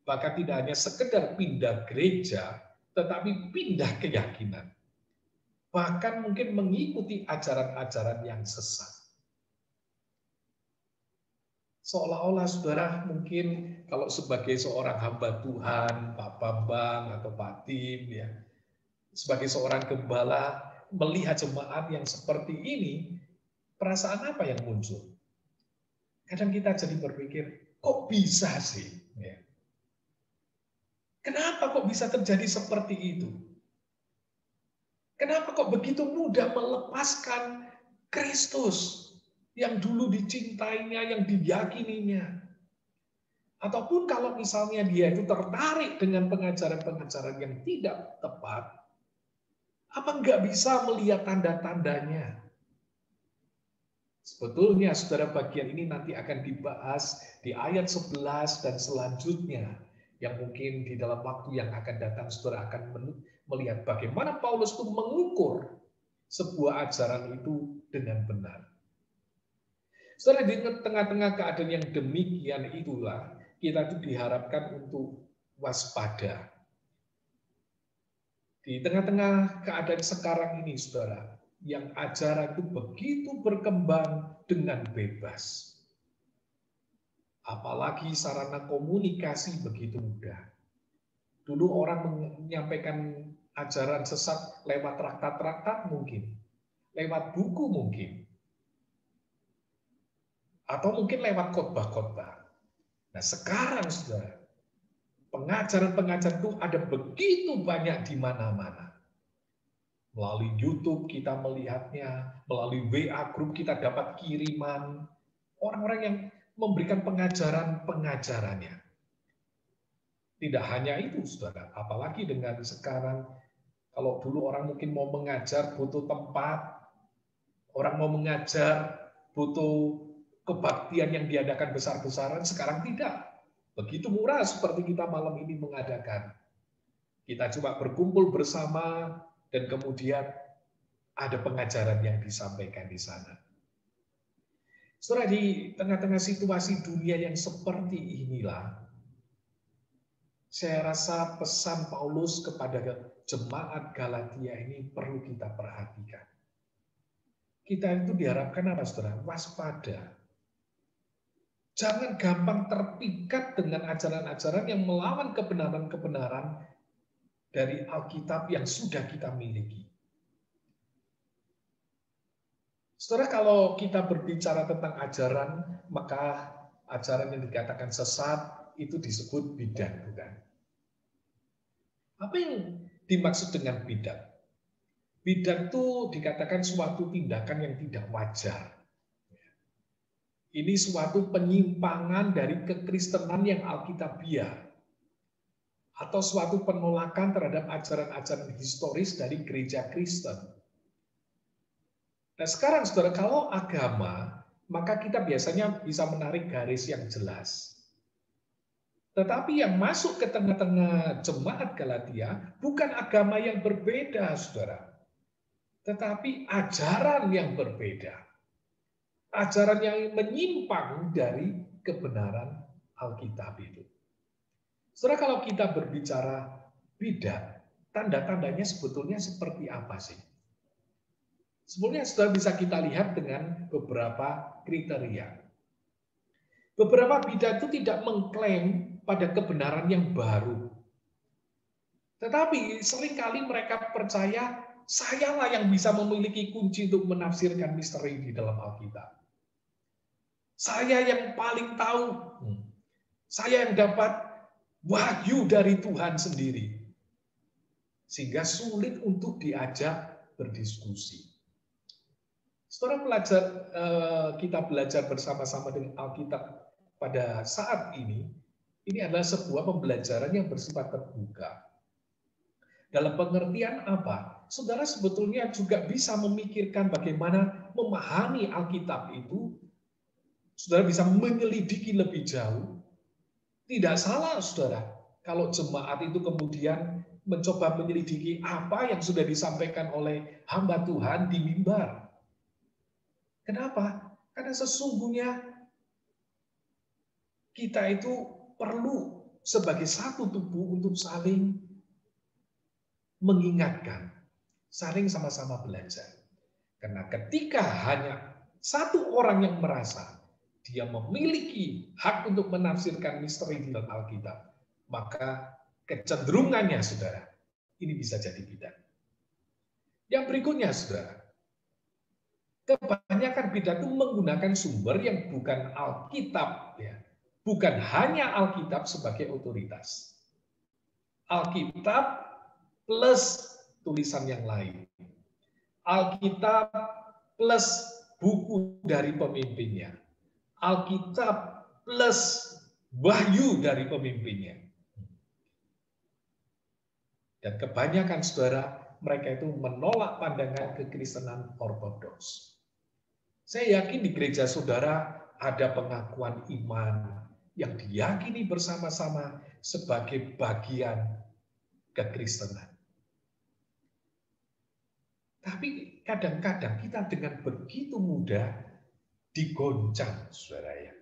Bahkan tidak hanya sekedar pindah gereja, tetapi pindah keyakinan. Bahkan mungkin mengikuti ajaran-ajaran yang sesat. Seolah-olah saudara mungkin kalau sebagai seorang hamba Tuhan, Pak Bambang atau Pak Tim, ya, sebagai seorang gembala, melihat jemaat yang seperti ini, perasaan apa yang muncul? Kadang kita jadi berpikir, kok bisa sih? Ya. Kenapa kok bisa terjadi seperti itu? Kenapa kok begitu mudah melepaskan Kristus yang dulu dicintainya, yang diyakininya? Ataupun kalau misalnya dia itu tertarik dengan pengajaran-pengajaran yang tidak tepat, apa nggak bisa melihat tanda-tandanya? Sebetulnya saudara, bagian ini nanti akan dibahas di ayat 11 dan selanjutnya, yang mungkin di dalam waktu yang akan datang saudara akan melihat bagaimana Paulus itu mengukur sebuah ajaran itu dengan benar. Saudara, di tengah-tengah keadaan yang demikian itulah kita itu diharapkan untuk waspada. Di tengah-tengah keadaan sekarang ini, saudara, yang ajaran itu begitu berkembang dengan bebas. Apalagi sarana komunikasi begitu mudah. Dulu orang menyampaikan ajaran sesat lewat traktat-traktat mungkin, lewat buku mungkin, atau mungkin lewat khotbah-khotbah. Nah sekarang saudara, pengajaran-pengajaran itu ada begitu banyak di mana-mana. Melalui YouTube kita melihatnya, melalui WA group kita dapat kiriman orang-orang yang memberikan pengajaran-pengajarannya. Tidak hanya itu, saudara. Apalagi dengan sekarang, kalau dulu orang mungkin mau mengajar butuh tempat, orang mau mengajar butuh kebaktian yang diadakan besar-besaran, sekarang tidak. Begitu murah seperti kita malam ini mengadakan. Kita cuma berkumpul bersama dan kemudian ada pengajaran yang disampaikan di sana. Saudara, di tengah-tengah situasi dunia yang seperti inilah, saya rasa pesan Paulus kepada jemaat Galatia ini perlu kita perhatikan. Kita itu diharapkan apa, saudara? Waspada. Jangan gampang terpikat dengan ajaran-ajaran yang melawan kebenaran-kebenaran dari Alkitab yang sudah kita miliki. Saudara, kalau kita berbicara tentang ajaran, maka ajaran yang dikatakan sesat itu disebut bidat, bukan? Apa yang dimaksud dengan bidat? Bidat itu dikatakan suatu tindakan yang tidak wajar. Ini suatu penyimpangan dari kekristenan yang alkitabiah. atau suatu penolakan terhadap ajaran-ajaran historis dari gereja Kristen. Nah sekarang saudara, kalau agama, maka kita biasanya bisa menarik garis yang jelas. Tetapi yang masuk ke tengah-tengah jemaat Galatia bukan agama yang berbeda, saudara. Tetapi ajaran yang berbeda. Ajaran yang menyimpang dari kebenaran Alkitab itu. Saudara, kalau kita berbicara bidat, tanda-tandanya sebetulnya seperti apa sih? Sebenarnya sudah bisa kita lihat dengan beberapa kriteria. Beberapa bidat itu tidak mengklaim pada kebenaran yang baru. Tetapi seringkali mereka percaya, sayalah yang bisa memiliki kunci untuk menafsirkan misteri di dalam Alkitab. Saya yang paling tahu. Saya yang dapat wahyu dari Tuhan sendiri. Sehingga sulit untuk diajak berdiskusi. Setelah kita belajar bersama-sama dengan Alkitab pada saat ini adalah sebuah pembelajaran yang bersifat terbuka. Dalam pengertian apa? Saudara sebetulnya juga bisa memikirkan bagaimana memahami Alkitab itu. Saudara bisa menyelidiki lebih jauh. Tidak salah, saudara, kalau jemaat itu kemudian mencoba menyelidiki apa yang sudah disampaikan oleh hamba Tuhan di mimbar. Kenapa? Karena sesungguhnya kita itu perlu sebagai satu tubuh untuk saling mengingatkan, saling sama-sama belajar. Karena ketika hanya satu orang yang merasa dia memiliki hak untuk menafsirkan misteri di dalam Alkitab, maka kecenderungannya, saudara, ini bisa jadi bidat. Yang berikutnya, saudara, kebanyakan bidat itu menggunakan sumber yang bukan Alkitab, ya. Bukan hanya Alkitab sebagai otoritas. Alkitab plus tulisan yang lain. Alkitab plus buku dari pemimpinnya. Alkitab plus wahyu dari pemimpinnya. Dan kebanyakan saudara, mereka itu menolak pandangan kekristenan ortodoks. Saya yakin di gereja saudara ada pengakuan iman yang diyakini bersama-sama sebagai bagian kekristenan. Tapi kadang-kadang kita dengan begitu mudah digoncang, saudara ya.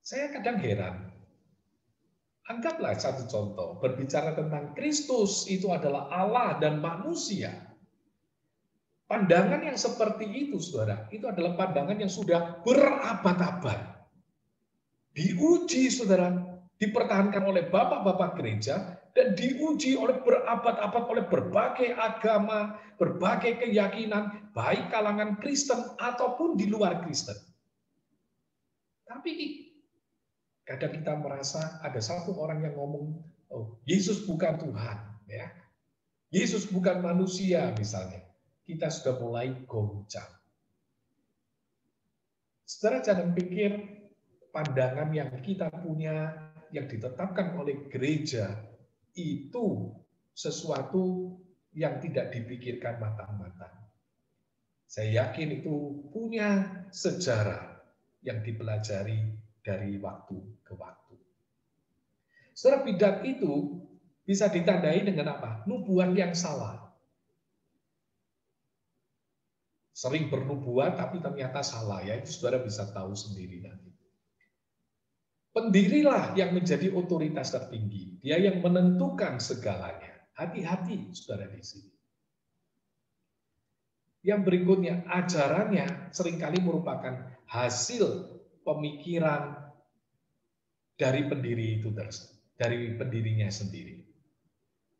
Saya kadang heran. Anggaplah satu contoh, berbicara tentang Kristus itu adalah Allah dan manusia. Pandangan yang seperti itu, saudara, itu adalah pandangan yang sudah berabad-abad. Diuji, saudara, dipertahankan oleh bapak-bapak gereja, dan diuji oleh berabad-abad oleh berbagai agama, berbagai keyakinan, baik kalangan Kristen ataupun di luar Kristen. Tapi kadang kita merasa ada satu orang yang ngomong, oh, Yesus bukan Tuhan, ya. Yesus bukan manusia, misalnya. Kita sudah mulai goncang. Saudara jangan pikir pandangan yang kita punya, yang ditetapkan oleh gereja, itu sesuatu yang tidak dipikirkan matang-matang. Saya yakin itu punya sejarah yang dipelajari dari waktu ke waktu. Saudara, bidat itu bisa ditandai dengan apa? Nubuat yang salah. Sering bernubuat tapi ternyata salah, ya itu saudara bisa tahu sendiri nanti. Pendirilah yang menjadi otoritas tertinggi, dia yang menentukan segalanya. Hati-hati saudara di sini. Yang berikutnya, ajarannya seringkali merupakan hasil pemikiran dari pendiri itu, dari pendirinya sendiri.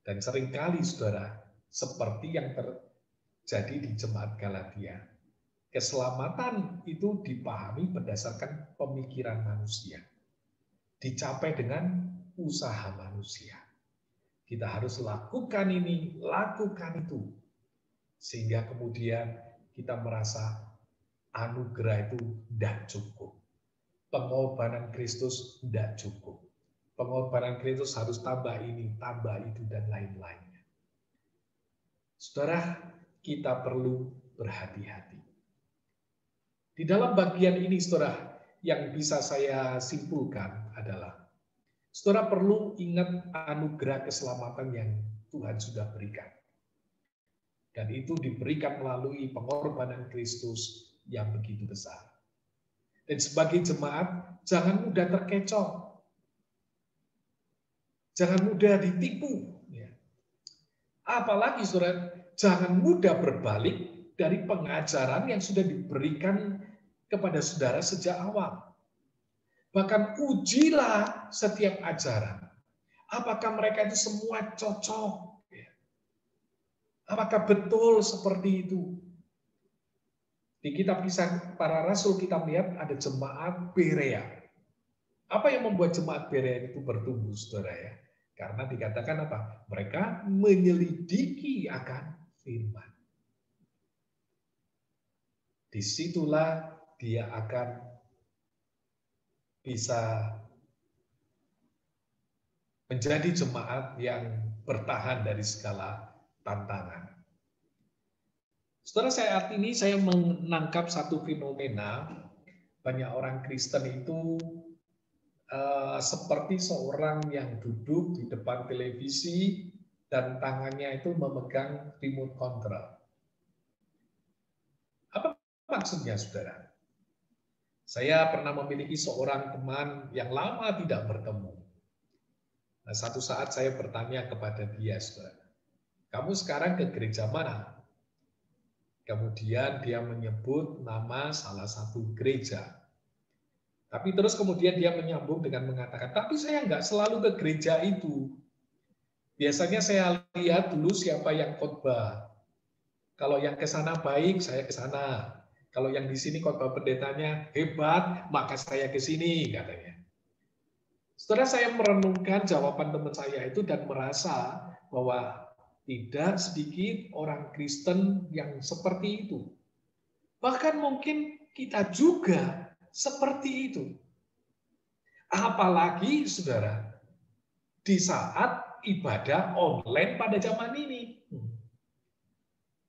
Dan seringkali saudara, seperti yang terjadi di jemaat Galatia, keselamatan itu dipahami berdasarkan pemikiran manusia, dicapai dengan usaha manusia. Kita harus lakukan ini, lakukan itu, sehingga kemudian kita merasa anugerah itu tidak cukup, pengorbanan Kristus tidak cukup. Pengorbanan Kristus harus tambah ini, tambah itu, dan lain-lainnya. Saudara, kita perlu berhati-hati. Di dalam bagian ini, saudara, yang bisa saya simpulkan adalah, saudara perlu ingat anugerah keselamatan yang Tuhan sudah berikan. Dan itu diberikan melalui pengorbanan Kristus yang begitu besar. Dan sebagai jemaat, jangan mudah terkecoh. Jangan mudah ditipu. Apalagi, saudara, jangan mudah berbalik dari pengajaran yang sudah diberikan kepada saudara sejak awal. Bahkan ujilah setiap ajaran. Apakah mereka itu semua cocok? Apakah betul seperti itu? Di kitab Kisah Para Rasul kita melihat ada jemaat Berea. Apa yang membuat jemaat Berea itu bertumbuh, saudara ya? Karena dikatakan apa? Mereka menyelidiki akan firman. Disitulah dia akan bisa menjadi jemaat yang bertahan dari segala tantangan. Setelah saat ini saya menangkap satu fenomena, banyak orang Kristen itu seperti seorang yang duduk di depan televisi dan tangannya itu memegang remote control. Apa maksudnya, saudara? Saya pernah memiliki seorang teman yang lama tidak bertemu. Nah, satu saat saya bertanya kepada dia, saudara, kamu sekarang ke gereja mana? Kemudian dia menyebut nama salah satu gereja. Tapi terus kemudian dia menyambung dengan mengatakan, tapi saya nggak selalu ke gereja itu. Biasanya saya lihat dulu siapa yang khotbah. Kalau yang ke sana baik, saya ke sana. Kalau yang di sini khotbah pendetanya hebat, maka saya ke sini, katanya. Setelah saya merenungkan jawaban teman saya itu dan merasa bahwa tidak sedikit orang Kristen yang seperti itu. Bahkan mungkin kita juga seperti itu. Apalagi, saudara, di saat ibadah online pada zaman ini.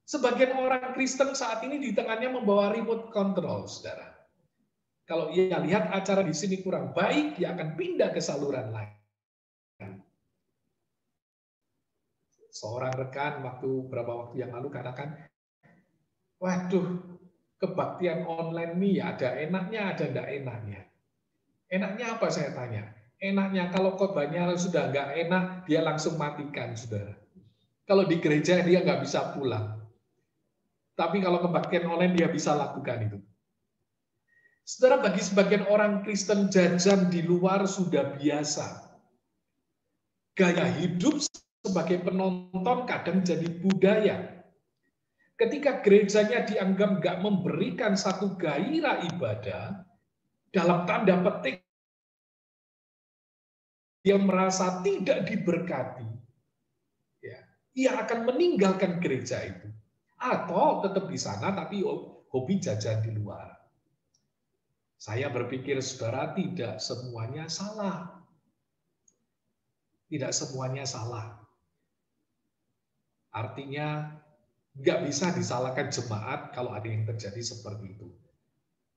Sebagian orang Kristen saat ini di tengahnya membawa remote control, saudara. Kalau ia lihat acara di sini kurang baik, dia akan pindah ke saluran lain. Seorang rekan beberapa waktu yang lalu katakan, waduh, kebaktian online ini ada enaknya, ada enggak enaknya. Enaknya apa, saya tanya? Enaknya kalau khotbahnya sudah enggak enak, dia langsung matikan, saudara. Kalau di gereja dia nggak bisa pulang. Tapi kalau kebaktian online dia bisa lakukan itu. Saudara, bagi sebagian orang Kristen, jajan di luar sudah biasa. Gaya hidup sebagai penonton kadang jadi budaya. Ketika gerejanya dianggap nggak memberikan satu gairah ibadah, dalam tanda petik, dia merasa tidak diberkati, ya, ia akan meninggalkan gereja itu. Atau tetap di sana tapi hobi jajan di luar. Saya berpikir, saudara, tidak semuanya salah. Tidak semuanya salah. Artinya, nggak bisa disalahkan jemaat kalau ada yang terjadi seperti itu.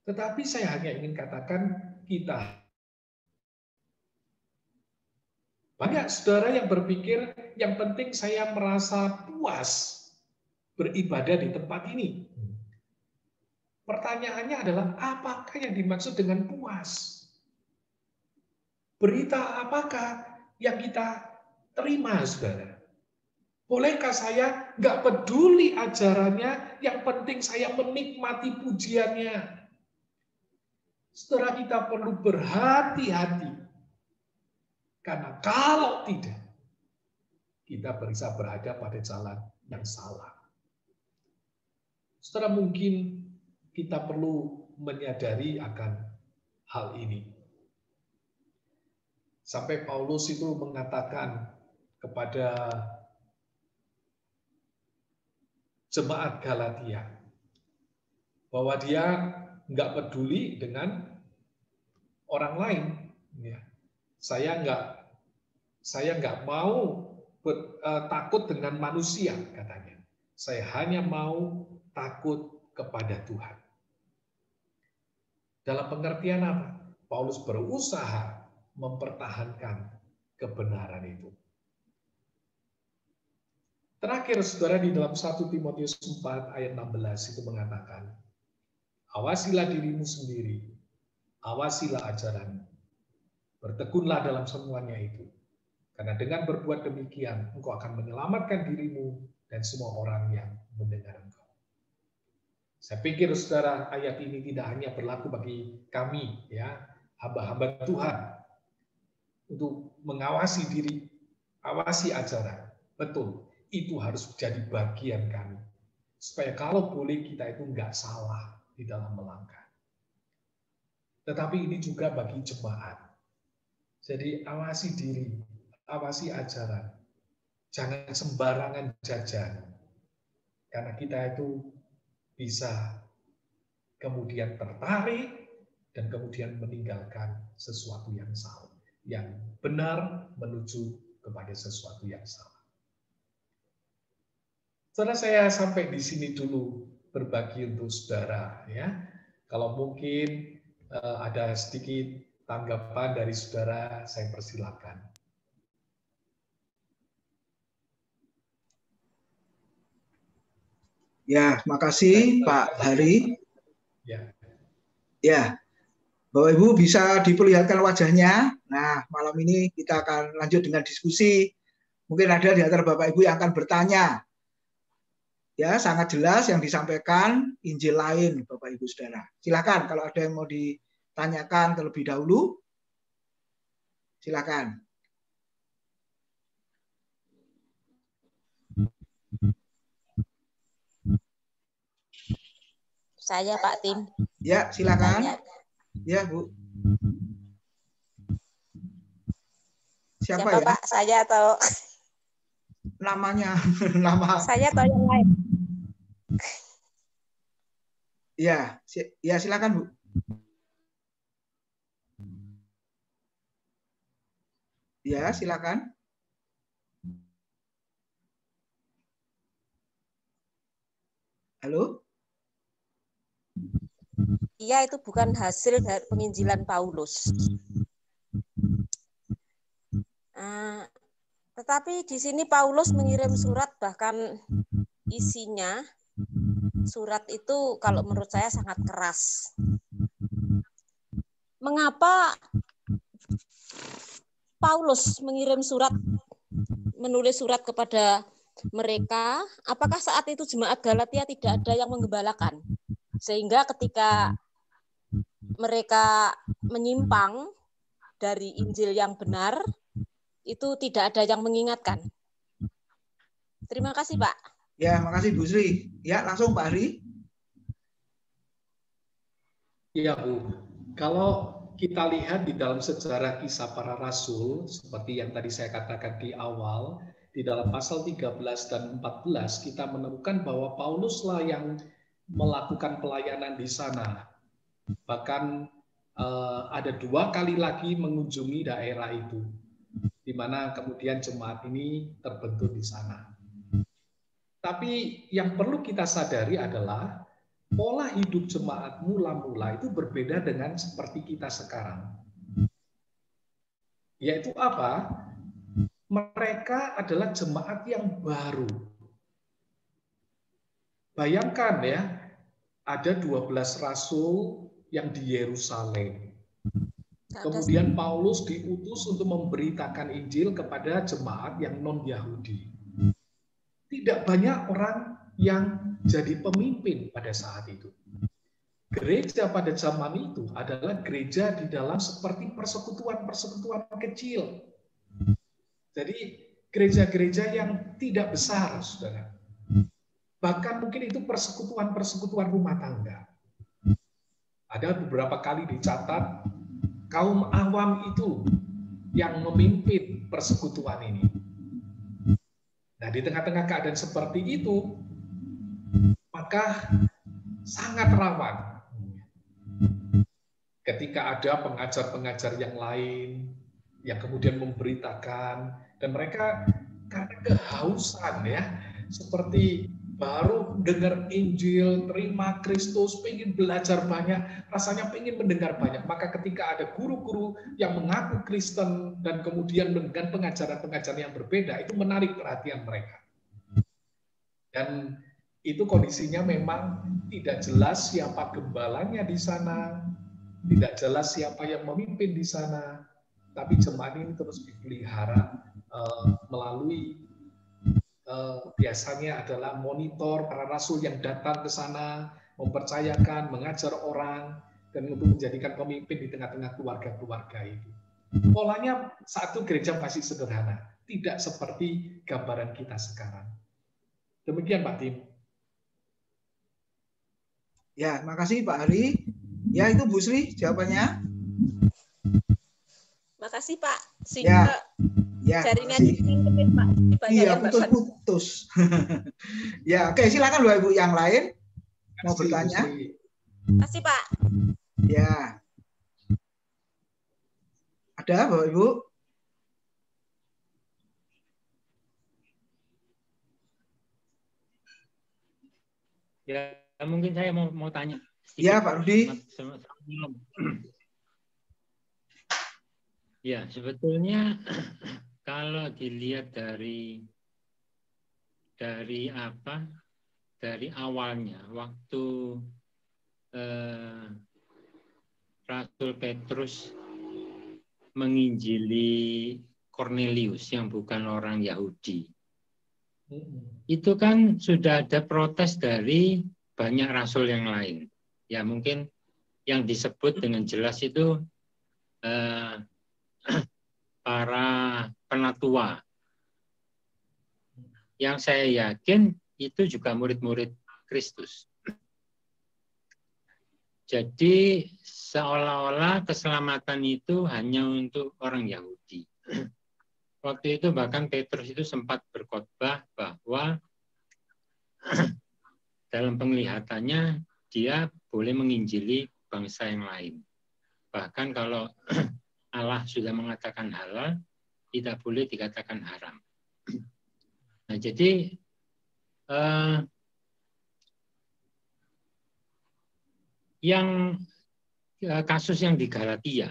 Tetapi saya hanya ingin katakan kita. Banyak saudara yang berpikir yang penting saya merasa puas beribadah di tempat ini. Pertanyaannya adalah apakah yang dimaksud dengan puas? Berita apakah yang kita terima, saudara? Bolehkah saya nggak peduli ajarannya, yang penting saya menikmati pujiannya? Saudara, kita perlu berhati-hati. Karena kalau tidak, kita bisa berada pada jalan yang salah. Saudara, mungkin kita perlu menyadari akan hal ini. Sampai Paulus itu mengatakan kepada jemaat Galatia bahwa dia nggak peduli dengan orang lain. Saya nggak Saya nggak mau takut dengan manusia, katanya. Saya hanya mau takut kepada Tuhan. Dalam pengertian apa? Paulus berusaha mempertahankan kebenaran itu. Terakhir, saudara, di dalam 1 Timotius 4 ayat 16 itu mengatakan, awasilah dirimu sendiri, awasilah ajaranmu, bertekunlah dalam semuanya itu. Karena dengan berbuat demikian, engkau akan menyelamatkan dirimu dan semua orang yang mendengar engkau. Saya pikir, saudara, ayat ini tidak hanya berlaku bagi kami, ya, hamba-hamba Tuhan, untuk mengawasi diri, awasi ajaran. Betul, itu harus jadi bagian kami. Supaya kalau boleh kita itu nggak salah di dalam melangkah. Tetapi ini juga bagi jemaat. Jadi awasi diri, awasi ajaran. Jangan sembarangan jajan. Karena kita itu bisa kemudian tertarik dan kemudian meninggalkan sesuatu yang salah. Yang benar menuju kepada sesuatu yang salah. Saudara, saya sampai di sini dulu berbagi untuk saudara, ya. Kalau mungkin ada sedikit tanggapan dari saudara, saya persilakan. Ya, makasih Pak Hari. Ya. Ya, Bapak Ibu bisa diperlihatkan wajahnya. Nah, malam ini kita akan lanjut dengan diskusi. Mungkin ada di antara Bapak Ibu yang akan bertanya. Ya, sangat jelas yang disampaikan Injil lain, Bapak Ibu Saudara. Silakan kalau ada yang mau ditanyakan terlebih dahulu. Silakan. Saya Pak Tim. Ya, silakan. Ya, Bu. Siapa ya? Pak? Saya atau namanya? Nama. Saya atau yang lain? Ya, ya silakan, Bu. Ya, silakan. Halo? Iya, itu bukan hasil dari penginjilan Paulus. Tetapi di sini Paulus mengirim surat, bahkan isinya surat itu kalau menurut saya sangat keras. Mengapa Paulus mengirim surat, menulis surat kepada mereka? Apakah saat itu jemaat Galatia tidak ada yang menggembalakan? Sehingga ketika mereka menyimpang dari Injil yang benar, itu tidak ada yang mengingatkan. Terima kasih, Pak. Ya, makasih Bu Sri. Ya, langsung Pak Hari. Iya, Bu. Kalau kita lihat di dalam sejarah kisah para rasul, seperti yang tadi saya katakan di awal, di dalam pasal 13 dan 14, kita menemukan bahwa Pauluslah yang melakukan pelayanan di sana. Bahkan ada 2 kali lagi mengunjungi daerah itu, di mana kemudian jemaat ini terbentuk di sana. Tapi yang perlu kita sadari adalah pola hidup jemaat mula-mula itu berbeda dengan seperti kita sekarang. Yaitu apa? Mereka adalah jemaat yang baru. Bayangkan ya, ada 12 rasul yang di Yerusalem. Kemudian Paulus diutus untuk memberitakan Injil kepada jemaat yang non-Yahudi. Tidak banyak orang yang jadi pemimpin pada saat itu. Gereja pada zaman itu adalah gereja di dalam seperti persekutuan-persekutuan kecil. Jadi gereja-gereja yang tidak besar, saudara. Bahkan mungkin itu persekutuan-persekutuan rumah tangga. Ada beberapa kali dicatat kaum awam itu yang memimpin persekutuan ini. Nah, di tengah-tengah keadaan seperti itu, maka sangat rawan ketika ada pengajar-pengajar yang lain yang kemudian memberitakan, dan mereka karena kehausan ya, seperti baru dengar Injil, terima Kristus, pengen belajar banyak, rasanya pengen mendengar banyak. Maka ketika ada guru-guru yang mengaku Kristen dan kemudian dengan pengajaran-pengajaran yang berbeda, itu menarik perhatian mereka. Dan itu kondisinya memang tidak jelas siapa gembalanya di sana, tidak jelas siapa yang memimpin di sana, tapi jemaat ini terus dipelihara melalui biasanya adalah monitor para rasul yang datang ke sana, mempercayakan, mengajar orang, dan untuk menjadikan pemimpin di tengah-tengah keluarga-keluarga itu. Polanya satu gereja masih sederhana, tidak seperti gambaran kita sekarang. Demikian Pak Tim. Ya, makasih Pak Hari. Ya, itu Bu Sri jawabannya. Makasih Pak. Sehingga jaringan ini Pak. Iya, putus-putus. Ya, oke, silakan Bapak Ibu yang lain mau bertanya. Makasih Pak. Ya. Ada Bapak Ibu? Ya, mungkin saya mau tanya. Ya, Pak Rudi. Ya, sebetulnya kalau dilihat dari awalnya waktu Rasul Petrus menginjili Cornelius yang bukan orang Yahudi, itu kan sudah ada protes dari banyak rasul yang lain. Ya, mungkin yang disebut dengan jelas itu para penatua, yang saya yakin itu juga murid-murid Kristus. Jadi seolah-olah keselamatan itu hanya untuk orang Yahudi. Waktu itu bahkan Petrus itu sempat berkhotbah bahwa dalam penglihatannya dia boleh menginjili bangsa yang lain. Bahkan kalau Allah sudah mengatakan halal, tidak boleh dikatakan haram. Nah, jadi yang kasus yang di Galatia,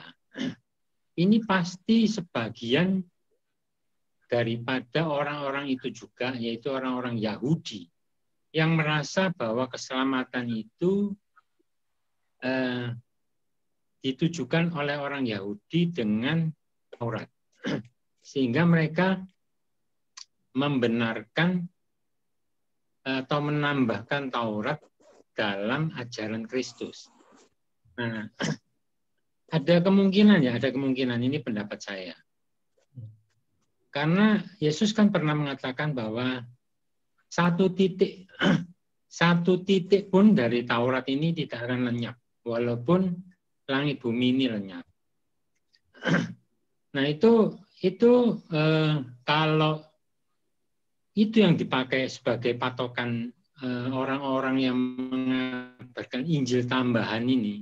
ini pasti sebagian daripada orang-orang itu juga, yaitu orang-orang Yahudi, yang merasa bahwa keselamatan itu ditujukan oleh orang Yahudi dengan Taurat. Sehingga mereka membenarkan atau menambahkan Taurat dalam ajaran Kristus. Nah, ada kemungkinan ini pendapat saya. Karena Yesus kan pernah mengatakan bahwa satu titik pun dari Taurat ini tidak akan lenyap, walaupun langit bumi ini lenyap. Nah, itu kalau itu yang dipakai sebagai patokan orang-orang yang mengabarkan Injil tambahan ini.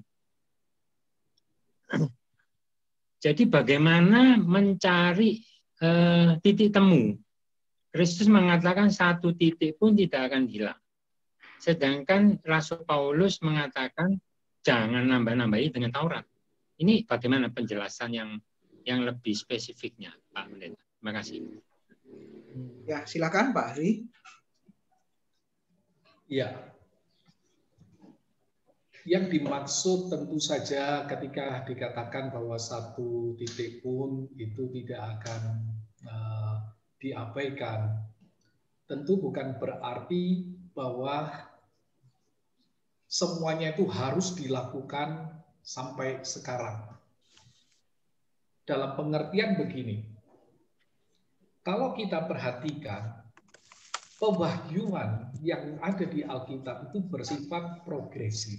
Jadi bagaimana mencari titik temu? Kristus mengatakan satu titik pun tidak akan hilang. Sedangkan Rasul Paulus mengatakan jangan nambah-nambahi dengan Taurat. Ini bagaimana penjelasan yang lebih spesifiknya, Pak Pendeta? Terima kasih. Ya, silakan Pak Hari. Ya. Yang dimaksud tentu saja ketika dikatakan bahwa satu titik pun itu tidak akan diabaikan, tentu bukan berarti bahwa semuanya itu harus dilakukan sampai sekarang. Dalam pengertian begini, kalau kita perhatikan, pewahyuan yang ada di Alkitab itu bersifat progresif.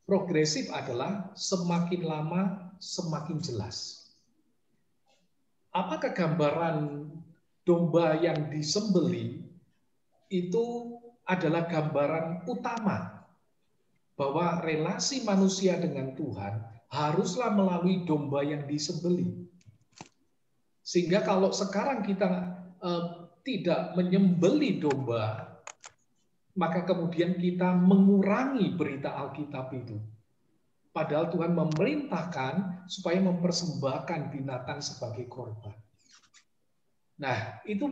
Progresif adalah semakin lama semakin jelas. Apakah gambaran domba yang disembelih itu adalah gambaran utama bahwa relasi manusia dengan Tuhan haruslah melalui domba yang disembelih. Sehingga kalau sekarang kita tidak menyembeli domba, maka kemudian kita mengurangi berita Alkitab itu. Padahal Tuhan memerintahkan supaya mempersembahkan binatang sebagai korban. Nah, itu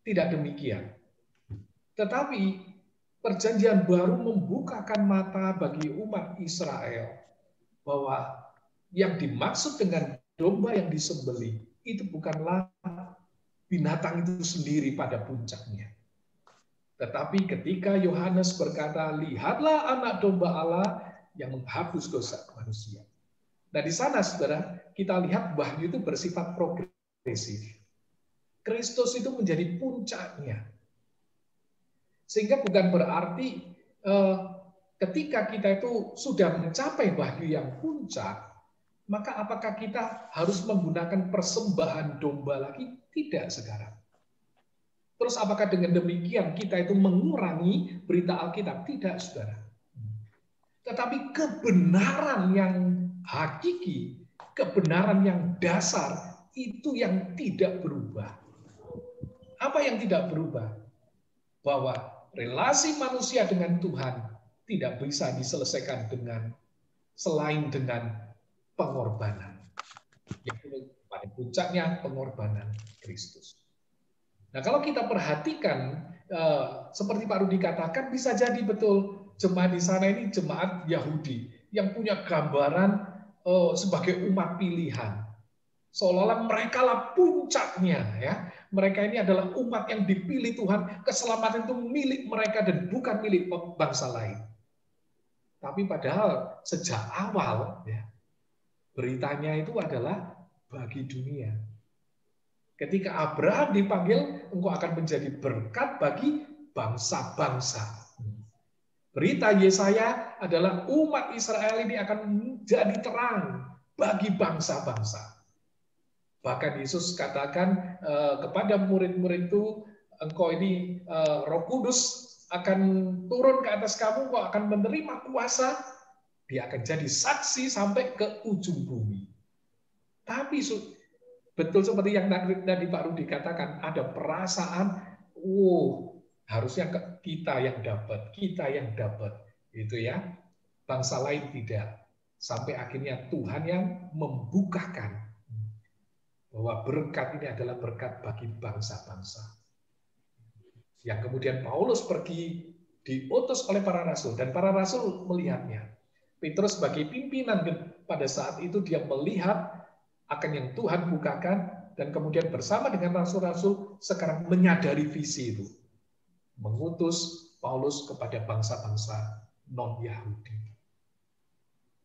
tidak demikian. Tetapi Perjanjian Baru membukakan mata bagi umat Israel bahwa yang dimaksud dengan domba yang disembelih itu bukanlah binatang itu sendiri pada puncaknya. Tetapi ketika Yohanes berkata, lihatlah anak domba Allah yang menghapus dosa manusia. Nah di sana saudara, kita lihat wahyu itu bersifat progresif. Kristus itu menjadi puncaknya. Sehingga bukan berarti ketika kita itu sudah mencapai wahyu yang puncak, maka apakah kita harus menggunakan persembahan domba lagi? Tidak sekarang. Terus apakah dengan demikian kita itu mengurangi berita Alkitab? Tidak, saudara. Tetapi kebenaran yang hakiki, kebenaran yang dasar, itu yang tidak berubah. Apa yang tidak berubah? Bahwa relasi manusia dengan Tuhan tidak bisa diselesaikan selain dengan pengorbanan. Yaitu pada puncaknya pengorbanan Kristus. Nah kalau kita perhatikan, seperti Pak Rudi katakan, bisa jadi betul jemaat di sana ini jemaat Yahudi yang punya gambaran sebagai umat pilihan. Seolah-olah mereka lah puncaknya, ya. Mereka ini adalah umat yang dipilih Tuhan, keselamatan itu milik mereka dan bukan milik bangsa lain. Tapi padahal sejak awal, ya, beritanya itu adalah bagi dunia. Ketika Abraham dipanggil, engkau akan menjadi berkat bagi bangsa-bangsa. Berita Yesaya adalah umat Israel ini akan menjadi terang bagi bangsa-bangsa. Bahkan Yesus katakan kepada murid-murid itu, engkau ini Roh Kudus akan turun ke atas kamu, engkau akan menerima kuasa, dia akan jadi saksi sampai ke ujung bumi. Tapi betul seperti yang tadi Pak Rudi katakan, ada perasaan, harusnya kita yang dapat, itu ya. Bangsa lain tidak. Sampai akhirnya Tuhan yang membukakan bahwa berkat ini adalah berkat bagi bangsa-bangsa. Yang kemudian Paulus pergi diutus oleh para rasul, dan para rasul melihatnya. Petrus sebagai pimpinan pada saat itu dia melihat akan yang Tuhan bukakan, dan kemudian bersama dengan rasul-rasul sekarang menyadari visi itu. Mengutus Paulus kepada bangsa-bangsa non-Yahudi.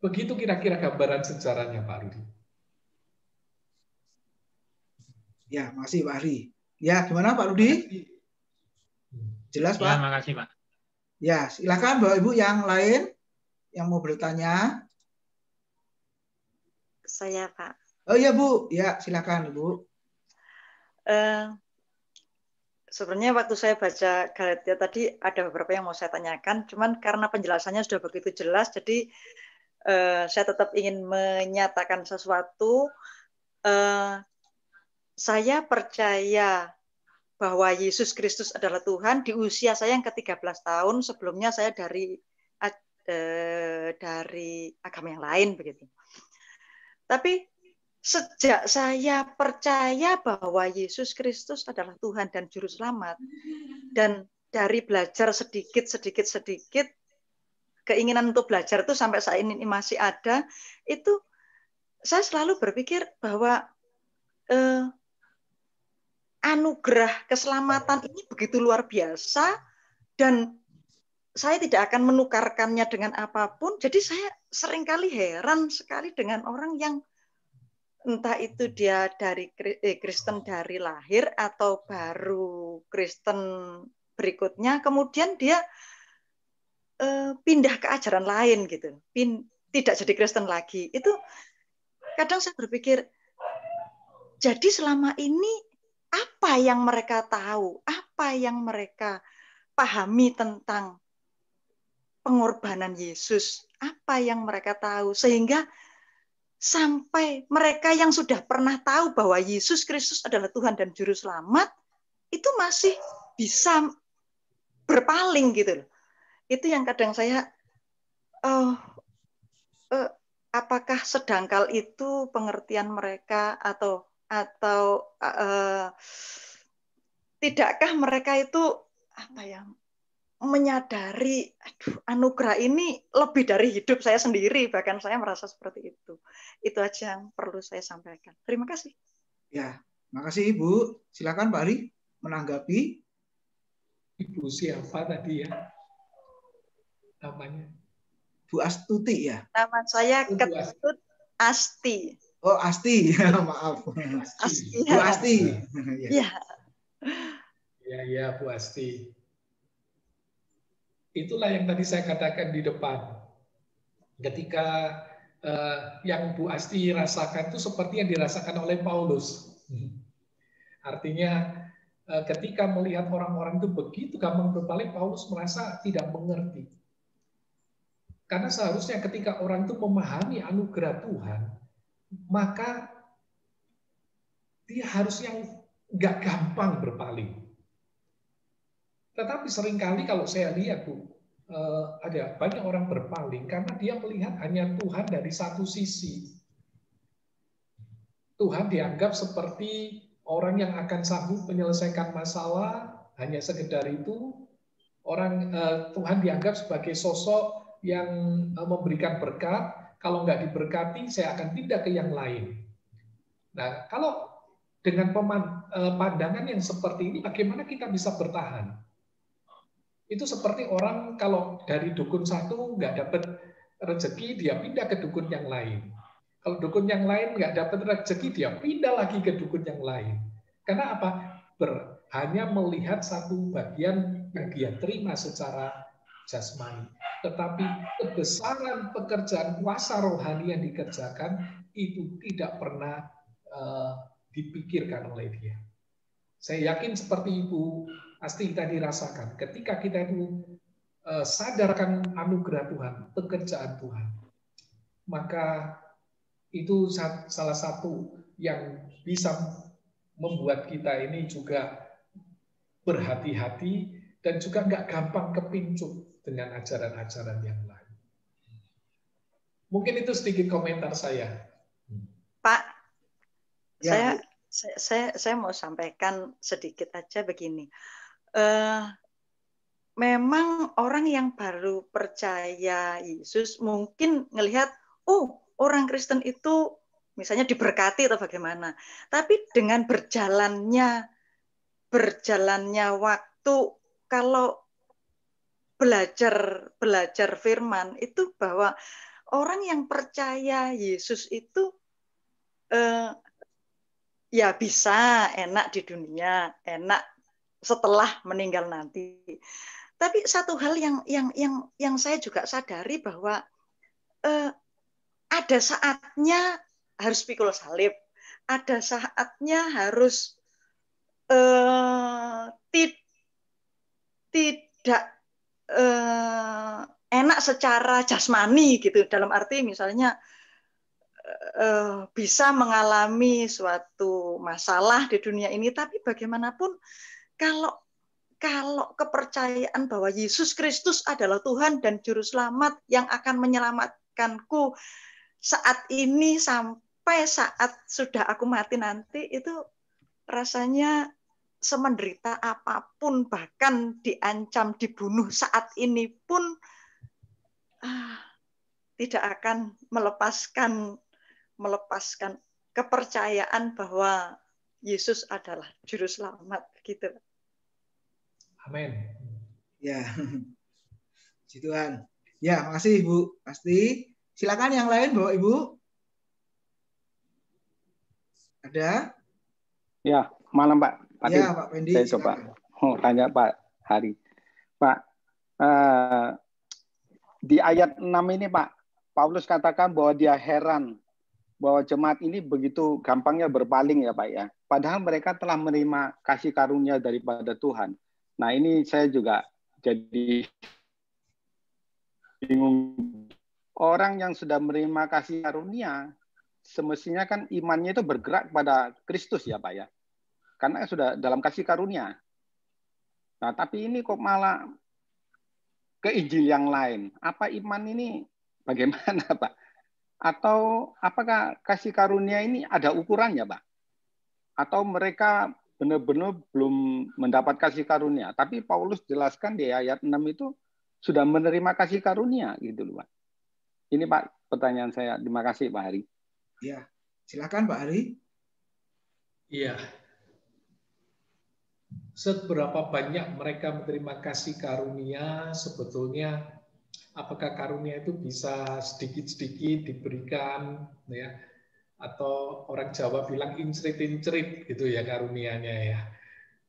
Begitu kira-kira gambaran sejarahnya Pak Rudi. Ya, makasih Pak Ari. Ya, gimana Pak Rudi? Jelas Pak? Ya, makasih Pak. Ya, silakan Bapak Ibu yang lain yang mau bertanya. Saya Pak. Oh iya Bu, ya silakan Ibu. Sebenarnya waktu saya baca Galatia tadi ada beberapa yang mau saya tanyakan, cuman karena penjelasannya sudah begitu jelas, jadi saya tetap ingin menyatakan sesuatu. Saya percaya bahwa Yesus Kristus adalah Tuhan di usia saya yang ke-13 tahun. Sebelumnya saya dari agama yang lain begitu. Tapi sejak saya percaya bahwa Yesus Kristus adalah Tuhan dan Juru Selamat, dan dari belajar sedikit, keinginan untuk belajar itu sampai saat ini masih ada, itu saya selalu berpikir bahwa anugerah keselamatan ini begitu luar biasa, dan saya tidak akan menukarkannya dengan apapun. Jadi saya seringkali heran sekali dengan orang yang entah itu dia dari Kristen dari lahir atau baru Kristen berikutnya, kemudian dia pindah ke ajaran lain gitu, tidak jadi Kristen lagi. Itu kadang saya berpikir, jadi selama ini apa yang mereka tahu, apa yang mereka pahami tentang pengorbanan Yesus, apa yang mereka tahu, sehingga sampai mereka yang sudah pernah tahu bahwa Yesus Kristus adalah Tuhan dan Juru Selamat, itu masih bisa berpaling gitu loh. Itu yang kadang saya, apakah sedangkal itu pengertian mereka atau tidakkah mereka itu menyadari, anugerah ini lebih dari hidup saya sendiri, bahkan saya merasa seperti itu. Itu aja yang perlu saya sampaikan. Terima kasih. Ya, makasih Ibu. Silakan Pak Ali menanggapi. Ibu siapa tadi ya? Namanya? Bu Astuti ya? Nama saya Ketut Asti. Oh, Asti. Maaf. Asti. Bu Asti. Ya. Ya, Bu Asti. Itulah yang tadi saya katakan di depan. Ketika yang Bu Asti rasakan itu seperti yang dirasakan oleh Paulus. Artinya ketika melihat orang-orang itu begitu gampang berpaling, Paulus merasa tidak mengerti. Karena seharusnya ketika orang itu memahami anugerah Tuhan, maka dia harusnya nggak gampang berpaling. Tetapi seringkali kalau saya lihat, Bu, ada banyak orang berpaling karena dia melihat hanya Tuhan dari satu sisi. Tuhan dianggap seperti orang yang akan sanggup menyelesaikan masalah, hanya sekedar itu. Tuhan dianggap sebagai sosok yang memberikan berkat. Kalau nggak diberkati, saya akan pindah ke yang lain. Nah, kalau dengan pandangan yang seperti ini, bagaimana kita bisa bertahan? Itu seperti orang kalau dari dukun satu nggak dapat rezeki, dia pindah ke dukun yang lain. Kalau dukun yang lain nggak dapat rezeki, dia pindah lagi ke dukun yang lain. Karena apa? Hanya melihat satu bagian yang dia terima secara jasmani. Tetapi kebesaran pekerjaan kuasa rohani yang dikerjakan itu tidak pernah dipikirkan oleh dia. Saya yakin seperti Ibu Asti tadi rasakan, ketika kita itu sadarkan anugerah Tuhan, pekerjaan Tuhan, maka itu salah satu yang bisa membuat kita ini juga berhati-hati dan juga nggak gampang kepincut dengan ajaran-ajaran yang lain. Mungkin itu sedikit komentar saya. Pak, Ya, saya mau sampaikan sedikit aja begini. Memang orang yang baru percaya Yesus mungkin ngelihat, orang Kristen itu misalnya diberkati atau bagaimana. Tapi dengan berjalannya waktu, kalau belajar firman itu bahwa orang yang percaya Yesus itu ya bisa enak di dunia, enak setelah meninggal nanti. Tapi satu hal yang saya juga sadari bahwa ada saatnya harus pikul salib, ada saatnya harus tidak enak secara jasmani gitu. Dalam arti misalnya bisa mengalami suatu masalah di dunia ini, tapi bagaimanapun kalau kepercayaan bahwa Yesus Kristus adalah Tuhan dan Juru Selamat yang akan menyelamatkanku saat ini sampai saat sudah aku mati nanti, itu rasanya semenderita apapun, bahkan diancam dibunuh saat ini pun tidak akan melepaskan kepercayaan bahwa Yesus adalah Juru Selamat gitu. Amin. Ya, puji Tuhan. Ya, makasih Ibu Asti. Silakan yang lain, Bapak Ibu. Ada? Ya, malam Pak. Tadi ya, Pak Pendi. Saya coba tanya Pak Hari. Pak, di ayat 6 ini Pak, Paulus katakan bahwa dia heran bahwa jemaat ini begitu gampangnya berpaling ya Pak ya. Padahal mereka telah menerima kasih karunia daripada Tuhan. Nah ini saya juga jadi bingung. Orang yang sudah menerima kasih karunia, semestinya kan imannya itu bergerak kepada Kristus ya Pak ya. Karena sudah dalam kasih karunia. Nah, tapi ini kok malah ke Injil yang lain. Apa iman ini bagaimana Pak? Atau apakah kasih karunia ini ada ukurannya Pak? Atau mereka benar-benar belum mendapat kasih karunia. Tapi Paulus jelaskan di ayat 6 itu sudah menerima kasih karunia gitu loh Pak. Ini Pak pertanyaan saya. Terima kasih Pak Hari. Ya, silakan Pak Hari. Iya. Seberapa banyak mereka menerima kasih karunia, sebetulnya apakah karunia itu bisa sedikit-sedikit diberikan, ya, atau orang Jawa bilang incrit-incrit gitu ya karunianya ya.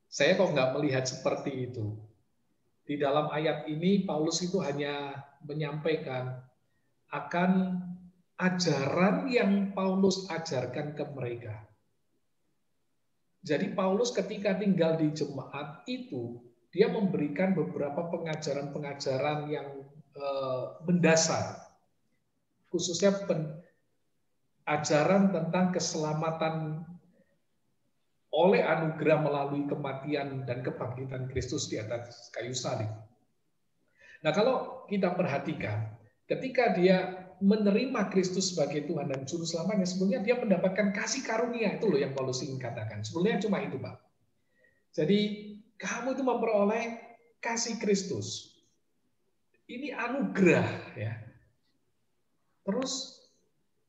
Saya kok nggak melihat seperti itu. Di dalam ayat ini Paulus itu hanya menyampaikan akan ajaran yang Paulus ajarkan ke mereka. Jadi Paulus ketika tinggal di jemaat itu, dia memberikan beberapa pengajaran-pengajaran yang mendasar. Khususnya ajaran tentang keselamatan oleh anugerah melalui kematian dan kebangkitan Kristus di atas kayu salib. Nah, kalau kita perhatikan, ketika dia menerima Kristus sebagai Tuhan dan Juru Selamatnya, sebenarnya dia mendapatkan kasih karunia. Itu loh yang Paulus ingin katakan. Sebenarnya cuma itu, Pak. Jadi, kamu itu memperoleh kasih Kristus. Ini anugerah, ya. Terus,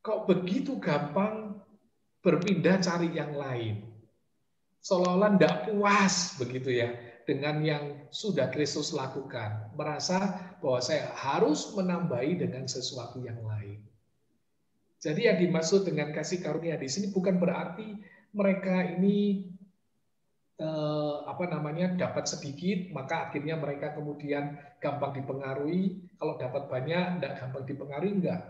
kok begitu gampang berpindah cari yang lain. Seolah-olah tidak puas, begitu ya, dengan yang sudah Kristus lakukan. Merasa bahwa saya harus menambahi dengan sesuatu yang lain. Jadi yang dimaksud dengan kasih karunia di sini bukan berarti mereka ini dapat sedikit, maka akhirnya mereka kemudian gampang dipengaruhi. Kalau dapat banyak, tidak gampang dipengaruhi, enggak.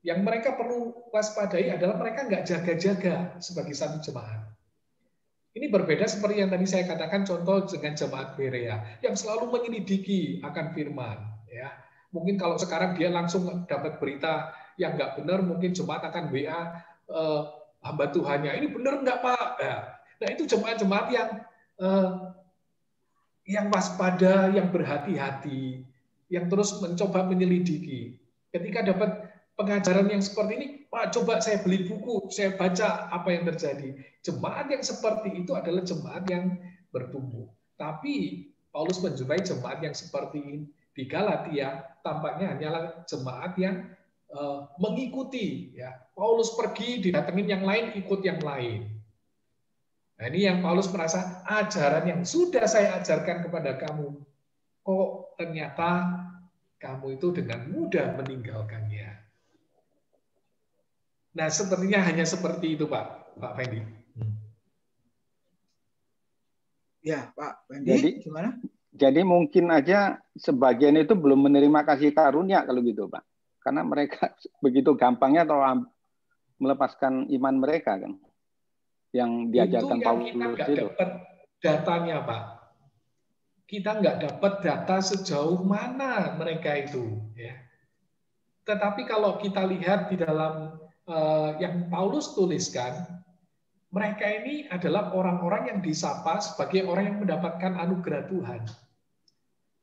Yang mereka perlu waspadai adalah mereka enggak jaga-jaga sebagai satu jemaat. Ini berbeda seperti yang tadi saya katakan contoh dengan jemaat Berea yang selalu menyelidiki akan firman. Ya, mungkin kalau sekarang dia langsung dapat berita yang nggak benar, mungkin jemaat akan WA hamba Tuhannya. Ini benar nggak Pak? Nah itu jemaat-jemaat yang waspada, yang berhati-hati, yang terus mencoba menyelidiki. Ketika dapat pengajaran yang seperti ini, Pak, coba saya beli buku, saya baca apa yang terjadi. Jemaat yang seperti itu adalah jemaat yang bertumbuh. Tapi Paulus menjumpai jemaat yang seperti ini di Galatia, tampaknya hanyalah jemaat yang mengikuti. Ya, Paulus pergi, didatengin yang lain, ikut yang lain. Nah, ini yang Paulus merasa ajaran yang sudah saya ajarkan kepada kamu, kok ternyata kamu itu dengan mudah meninggalkannya. Nah, sepertinya hanya seperti itu, Pak Fendi. Ya, Pak Fendi, gimana? Jadi mungkin aja sebagian itu belum menerima kasih karunia kalau gitu, Pak. Karena mereka begitu gampangnya atau melepaskan iman mereka kan. Yang diajarkan Paulus itu. Kita nggak dapat datanya, Pak. Kita nggak dapat data sejauh mana mereka itu. Ya. Tetapi kalau kita lihat di dalam yang Paulus tuliskan, mereka ini adalah orang-orang yang disapa sebagai orang yang mendapatkan anugerah Tuhan.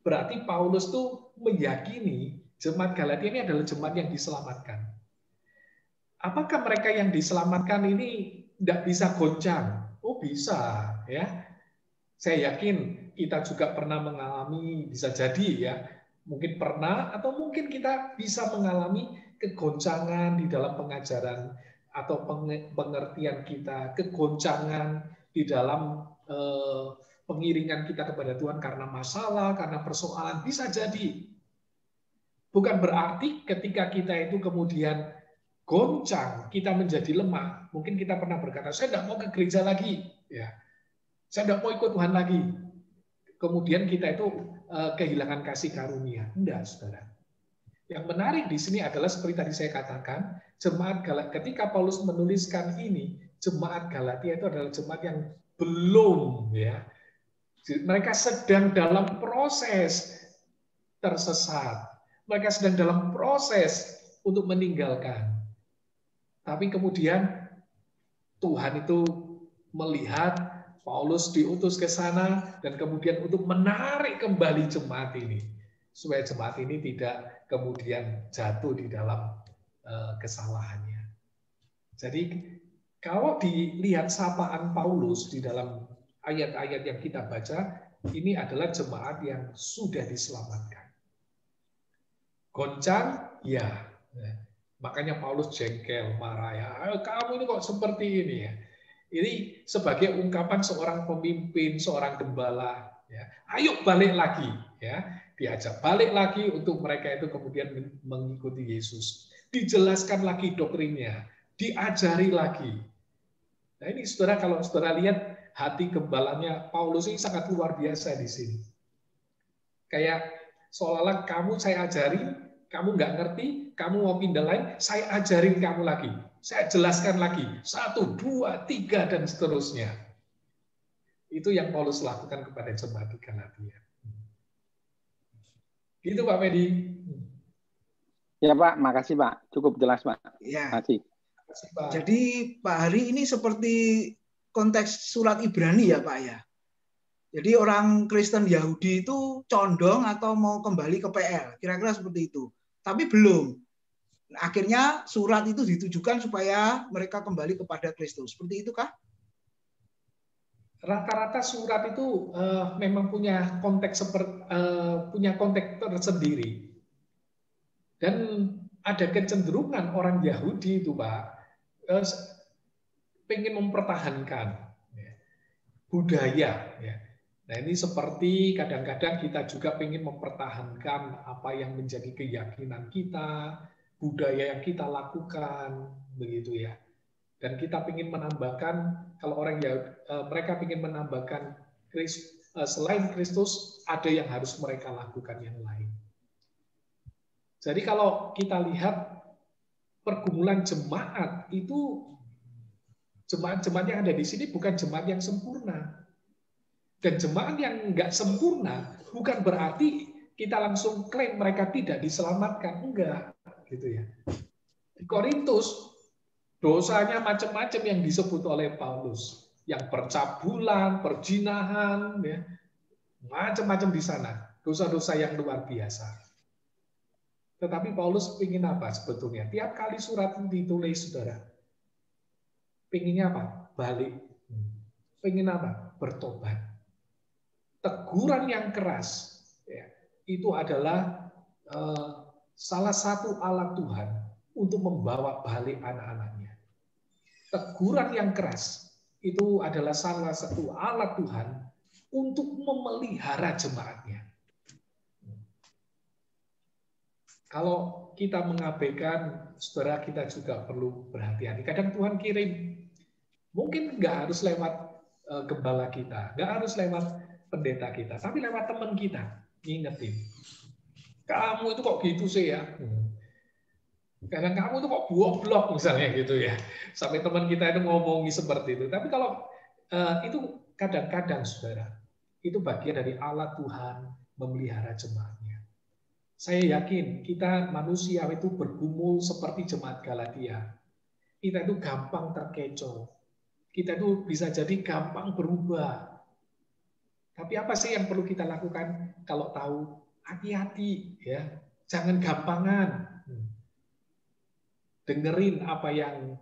Berarti Paulus tuh meyakini jemaat Galatia ini adalah jemaat yang diselamatkan. Apakah mereka yang diselamatkan ini tidak bisa goncang? Oh bisa, ya. Saya yakin kita juga pernah mengalami, bisa jadi ya, mungkin pernah atau mungkin kita bisa mengalami kegoncangan di dalam pengajaran atau pengertian kita, kegoncangan di dalam pengiringan kita kepada Tuhan karena masalah, karena persoalan, bisa jadi. Bukan berarti ketika kita itu kemudian goncang, kita menjadi lemah. Mungkin kita pernah berkata, saya tidak mau ke gereja lagi, ya. Saya tidak mau ikut Tuhan lagi. Kemudian kita itu kehilangan kasih karunia. Enggak, saudara. Yang menarik di sini adalah seperti tadi saya katakan, jemaat Galatia, ketika Paulus menuliskan ini, jemaat Galatia itu adalah jemaat yang belum, ya, mereka sedang dalam proses tersesat, mereka sedang dalam proses untuk meninggalkan. Tapi kemudian Tuhan itu melihat Paulus diutus ke sana dan kemudian untuk menarik kembali jemaat ini supaya jemaat ini tidak kemudian jatuh di dalam kesalahannya. Jadi kalau dilihat sapaan Paulus di dalam ayat-ayat yang kita baca, ini adalah jemaat yang sudah diselamatkan. Goncang, ya. Makanya Paulus jengkel, marah ya. Kamu ini kok seperti ini ya. Ini sebagai ungkapan seorang pemimpin, seorang gembala. Ya. Ayo balik lagi, ya. Diajak balik lagi untuk mereka itu kemudian mengikuti Yesus. Dijelaskan lagi doktrinnya, diajari lagi. Nah ini saudara, kalau saudara lihat hati gembalanya Paulus ini sangat luar biasa di sini. Kayak seolah-olah kamu saya ajari, kamu nggak ngerti, kamu mau pindah lain, saya ajarin kamu lagi. Saya jelaskan lagi. 1, 2, 3, dan seterusnya. Itu yang Paulus lakukan kepada jemaat di Galatia. Gitu Pak Medi. Ya Pak, makasih Pak. Cukup jelas Pak. Ya. Makasih. Jadi Pak Hari ini seperti konteks surat Ibrani ya Pak ya. Jadi orang Kristen Yahudi itu condong atau mau kembali ke PL. Kira-kira seperti itu. Tapi belum. Akhirnya surat itu ditujukan supaya mereka kembali kepada Kristus. Seperti itu kah? Rata-rata surat itu memang punya konteks tersendiri. Dan ada kecenderungan orang Yahudi itu Pak, pengen mempertahankan budaya. Nah ini seperti kadang-kadang kita juga pengen mempertahankan apa yang menjadi keyakinan kita, budaya yang kita lakukan, begitu ya. Dan kita ingin menambahkan, kalau orang mereka ingin menambahkan selain Kristus, ada yang harus mereka lakukan yang lain. Jadi kalau kita lihat pergumulan jemaat itu, jemaat-jemaat yang ada di sini bukan jemaat yang sempurna. Dan jemaat yang nggak sempurna bukan berarti kita langsung klaim mereka tidak diselamatkan, enggak. Gitu ya. Di Korintus dosanya macam-macam yang disebut oleh Paulus, yang percabulan, perzinahan, ya, macam-macam di sana, dosa-dosa yang luar biasa. Tetapi Paulus ingin apa sebetulnya? Tiap kali surat ditulis, saudara, pengennya apa? Balik. Pengen apa? Bertobat. Teguran yang keras, ya, itu adalah salah satu alat Tuhan untuk membawa balik anak-anaknya. Teguran yang keras itu adalah salah satu alat Tuhan untuk memelihara jemaatnya. Kalau kita mengabaikan, saudara, kita juga perlu berhati-hati. Kadang Tuhan kirim, mungkin nggak harus lewat gembala kita, nggak harus lewat pendeta kita, tapi lewat teman kita, ngingetin. Kamu itu kok gitu sih ya? Kadang kamu itu kok goblok misalnya gitu ya. Sampai teman kita itu ngomongi seperti itu. Tapi kalau itu kadang-kadang saudara, itu bagian dari alat Tuhan memelihara jemaatnya. Saya yakin kita manusia itu bergumul seperti jemaat Galatia. Kita itu gampang terkecoh. Kita itu bisa jadi gampang berubah. Tapi apa sih yang perlu kita lakukan kalau tahu? Hati-hati ya, jangan gampangan. Dengerin apa yang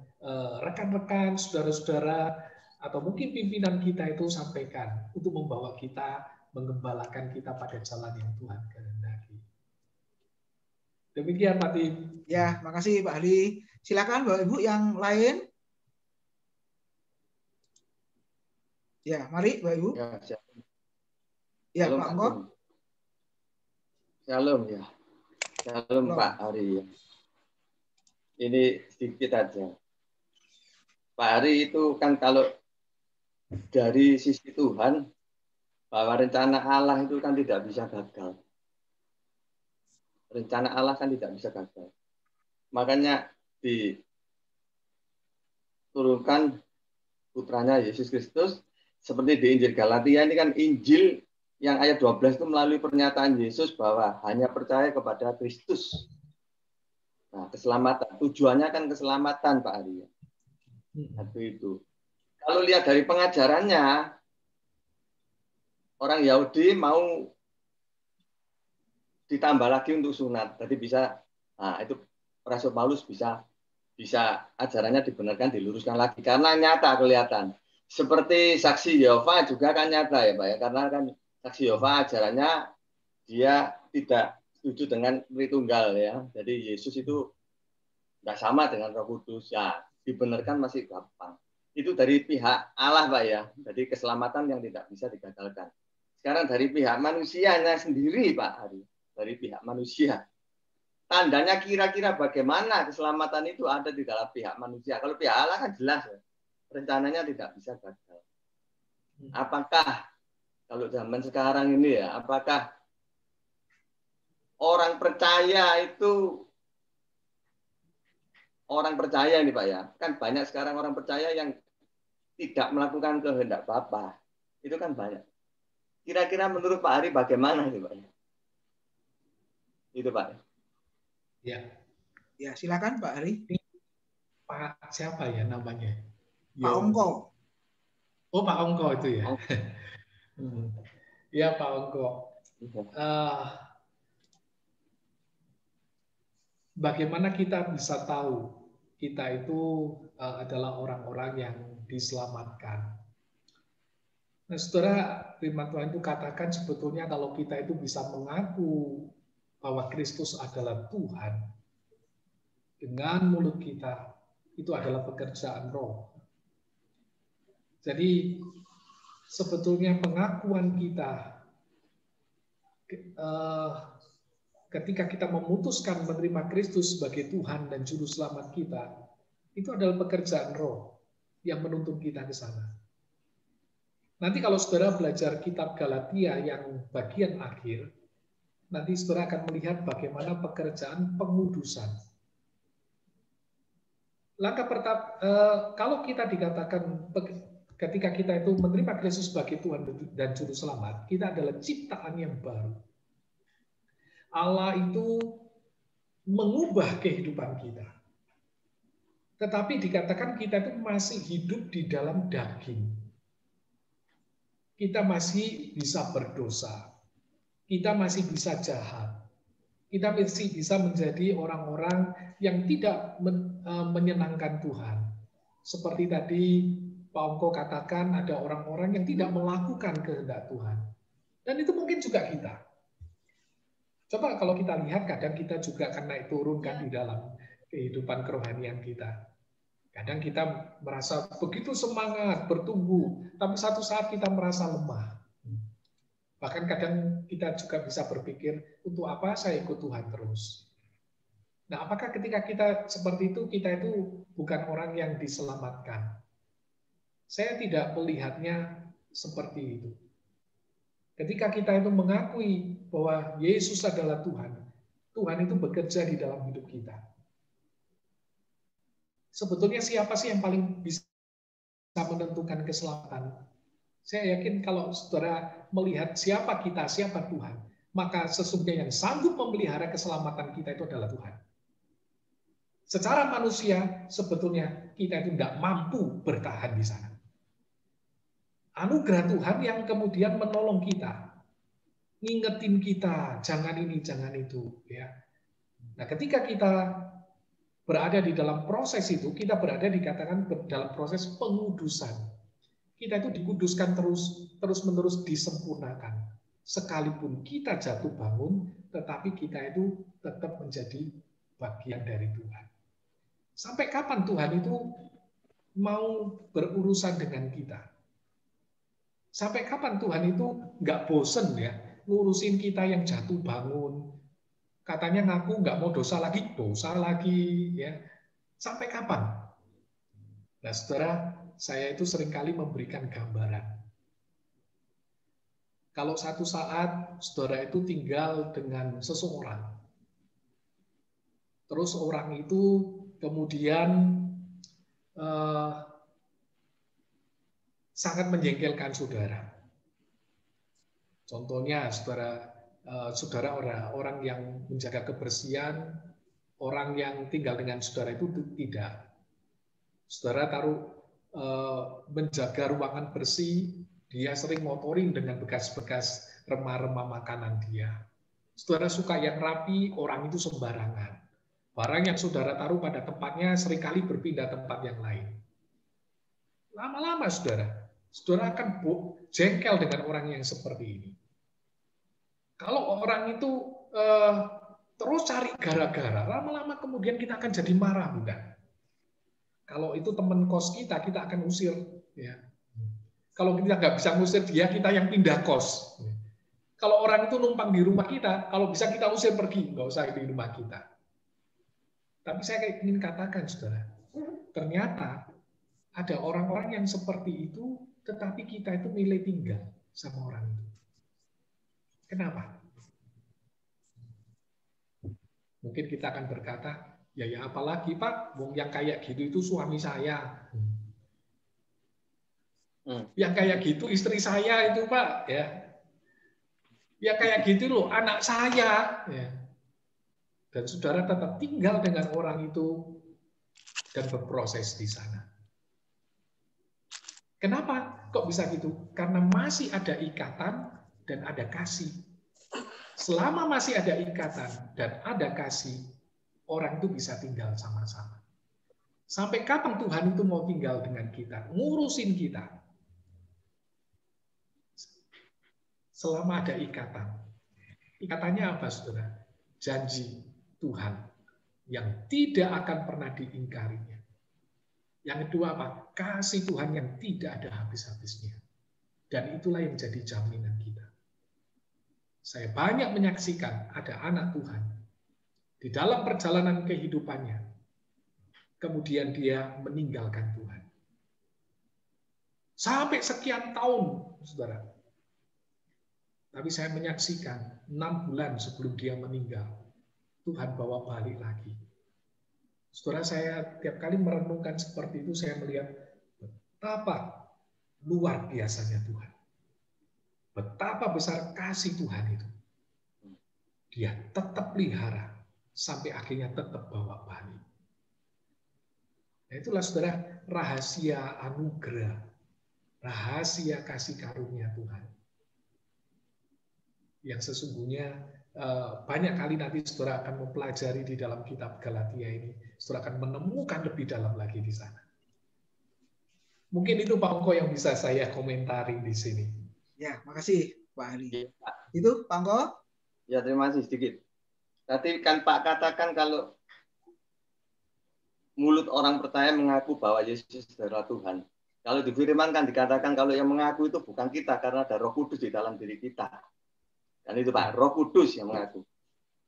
rekan-rekan, saudara-saudara, atau mungkin pimpinan kita itu sampaikan untuk membawa kita, menggembalakan kita pada jalan yang Tuhan kehendaki. Demikian Pak Tim. Ya, makasih Pak Ali. Silakan Bapak Ibu yang lain. Ya, mari Bapak Ibu. Ya, Pak Engkau. Shalom ya. Shalom Pak Ari. Ini sedikit aja. Pak Ari itu kan kalau dari sisi Tuhan, bahwa rencana Allah itu kan tidak bisa gagal. Rencana Allah kan tidak bisa gagal. Makanya diturunkan putranya Yesus Kristus, seperti di Injil Galatia ini kan Injil yang ayat 12 itu melalui pernyataan Yesus bahwa hanya percaya kepada Kristus. Nah, keselamatan. Tujuannya kan keselamatan, Pak Ari. Satu itu. Kalau lihat dari pengajarannya, orang Yahudi mau ditambah lagi untuk sunat. Jadi bisa, nah itu Rasul Paulus bisa ajarannya dibenarkan, diluruskan lagi. Karena nyata kelihatan. Seperti saksi Yehova juga kan nyata ya Pak ya. Karena kan saksi Yehova ajarannya dia tidak setuju dengan Tritunggal ya. Jadi Yesus itu nggak sama dengan Roh Kudus. Ya, dibenarkan masih gampang. Itu dari pihak Allah Pak ya. Jadi keselamatan yang tidak bisa digagalkan. Sekarang dari pihak manusianya sendiri Pak Hari. Dari pihak manusia. Tandanya kira-kira bagaimana keselamatan itu ada di dalam pihak manusia. Kalau pihak Allah kan jelas ya. Rencananya tidak bisa gagal. Apakah kalau zaman sekarang ini ya, apakah orang percaya itu orang percaya ini Pak ya, kan banyak sekarang orang percaya yang tidak melakukan kehendak Bapa. Itu kan banyak. Kira-kira menurut Pak Ari bagaimana itu Pak? Itu Pak. Ya. Ya, silakan Pak Ari. Pak siapa ya namanya? Pak Ongko. Oh, Pak Ongko itu ya. Ya, Pak Ongko. Bagaimana kita bisa tahu kita itu adalah orang-orang yang diselamatkan? Nah, saudara, firman Tuhan itu katakan sebetulnya kalau kita itu bisa mengaku bahwa Kristus adalah Tuhan dengan mulut kita, itu adalah pekerjaan Roh. Jadi sebetulnya pengakuan kita ketika kita memutuskan menerima Kristus sebagai Tuhan dan Juru Selamat kita, itu adalah pekerjaan Roh yang menuntun kita ke sana. Nanti kalau saudara belajar kitab Galatia yang bagian akhir, nanti saudara akan melihat bagaimana pekerjaan pengudusan. Langkah pertama, kalau kita dikatakan ketika kita itu menerima Kristus sebagai Tuhan dan Juru Selamat, kita adalah ciptaan yang baru. Allah itu mengubah kehidupan kita. Tetapi dikatakan kita itu masih hidup di dalam daging. Kita masih bisa berdosa. Kita masih bisa jahat. Kita masih bisa menjadi orang-orang yang tidak menyenangkan Tuhan. Seperti tadi Pak Ongko katakan ada orang-orang yang tidak melakukan kehendak Tuhan. Dan itu mungkin juga kita. Coba kalau kita lihat kadang kita juga akan naik turun kan di dalam kehidupan kerohanian kita. Kadang kita merasa begitu semangat, bertumbuh, tapi satu saat kita merasa lemah. Bahkan kadang kita juga bisa berpikir, untuk apa saya ikut Tuhan terus? Nah, apakah ketika kita seperti itu, kita itu bukan orang yang diselamatkan? Saya tidak melihatnya seperti itu. Ketika kita itu mengakui bahwa Yesus adalah Tuhan, Tuhan itu bekerja di dalam hidup kita. Sebetulnya siapa sih yang paling bisa menentukan keselamatan? Saya yakin kalau saudara melihat siapa kita, siapa Tuhan, maka sesungguhnya yang sanggup memelihara keselamatan kita itu adalah Tuhan. Secara manusia, sebetulnya kita itu tidak mampu bertahan di sana. Anugerah Tuhan yang kemudian menolong kita, ngingetin kita, jangan ini, jangan itu. Ya. Nah, ketika kita berada di dalam proses itu, kita berada dikatakan dalam proses pengudusan. Kita itu dikuduskan terus-menerus disempurnakan. Sekalipun kita jatuh bangun, tetapi kita itu tetap menjadi bagian dari Tuhan. Sampai kapan Tuhan itu mau berurusan dengan kita? Sampai kapan Tuhan itu nggak bosen ya ngurusin kita yang jatuh bangun? Katanya ngaku nggak mau dosa lagi ya. Sampai kapan? Nah, saudara, saya itu seringkali memberikan gambaran. Kalau satu saat saudara itu tinggal dengan seseorang, terus orang itu kemudian sangat menjengkelkan saudara. Contohnya, saudara orang yang menjaga kebersihan, orang yang tinggal dengan saudara itu tidak. Saudara menjaga ruangan bersih, dia sering motoring dengan bekas-bekas remah-remah makanan dia. Saudara suka yang rapi, orang itu sembarangan. Barang yang saudara taruh pada tempatnya seringkali berpindah tempat yang lain. Lama-lama saudara akan jengkel dengan orang yang seperti ini. Kalau orang itu terus cari gara-gara, lama-lama kemudian kita akan jadi marah, bukan? Kalau itu teman kos kita akan usir. Ya. Kalau kita nggak bisa ngusir dia, kita yang pindah kos. Kalau orang itu numpang di rumah kita, kalau bisa kita usir pergi, nggak usah di rumah kita. Tapi saya ingin katakan, saudara, ternyata ada orang-orang yang seperti itu, tetapi kita itu milih tinggal sama orang itu. Kenapa? Mungkin kita akan berkata, ya apalagi Pak, wong yang kayak gitu itu suami saya. Yang kayak gitu istri saya itu Pak, ya. Ya kayak gitu loh anak saya, ya. Dan saudara tetap tinggal dengan orang itu dan berproses di sana. Kenapa kok bisa gitu? Karena masih ada ikatan dan ada kasih. Selama masih ada ikatan dan ada kasih, orang itu bisa tinggal sama-sama. Sampai kapan Tuhan itu mau tinggal dengan kita, ngurusin kita? Selama ada ikatan. Ikatannya apa, saudara? Janji Tuhan yang tidak akan pernah diingkarinya. Yang kedua apa? Kasih Tuhan yang tidak ada habis-habisnya. Dan itulah yang jadi jaminan kita. Saya banyak menyaksikan ada anak Tuhan di dalam perjalanan kehidupannya, kemudian dia meninggalkan Tuhan. Sampai sekian tahun, saudara. Tapi saya menyaksikan 6 bulan sebelum dia meninggal, Tuhan bawa balik lagi. Saudara, saya tiap kali merenungkan seperti itu, saya melihat betapa luar biasanya Tuhan. Betapa besar kasih Tuhan itu. Dia tetap pelihara sampai akhirnya tetap bawa balik. Nah, itulah saudara rahasia anugerah, rahasia kasih karunia Tuhan. Yang sesungguhnya banyak kali nanti saudara akan mempelajari di dalam kitab Galatia ini, saudara akan menemukan lebih dalam lagi di sana. Mungkin itu Pak Ongko yang bisa saya komentari di sini. Ya, makasih Pak Hari. Itu Pak Ongko? Ya, terima kasih sedikit. Tadi kan Pak katakan kalau mulut orang percaya mengaku bahwa Yesus adalah Tuhan. Kalau di firman kan dikatakan kalau yang mengaku itu bukan kita karena ada Roh Kudus di dalam diri kita. Dan itu Pak, Roh Kudus yang mengaku.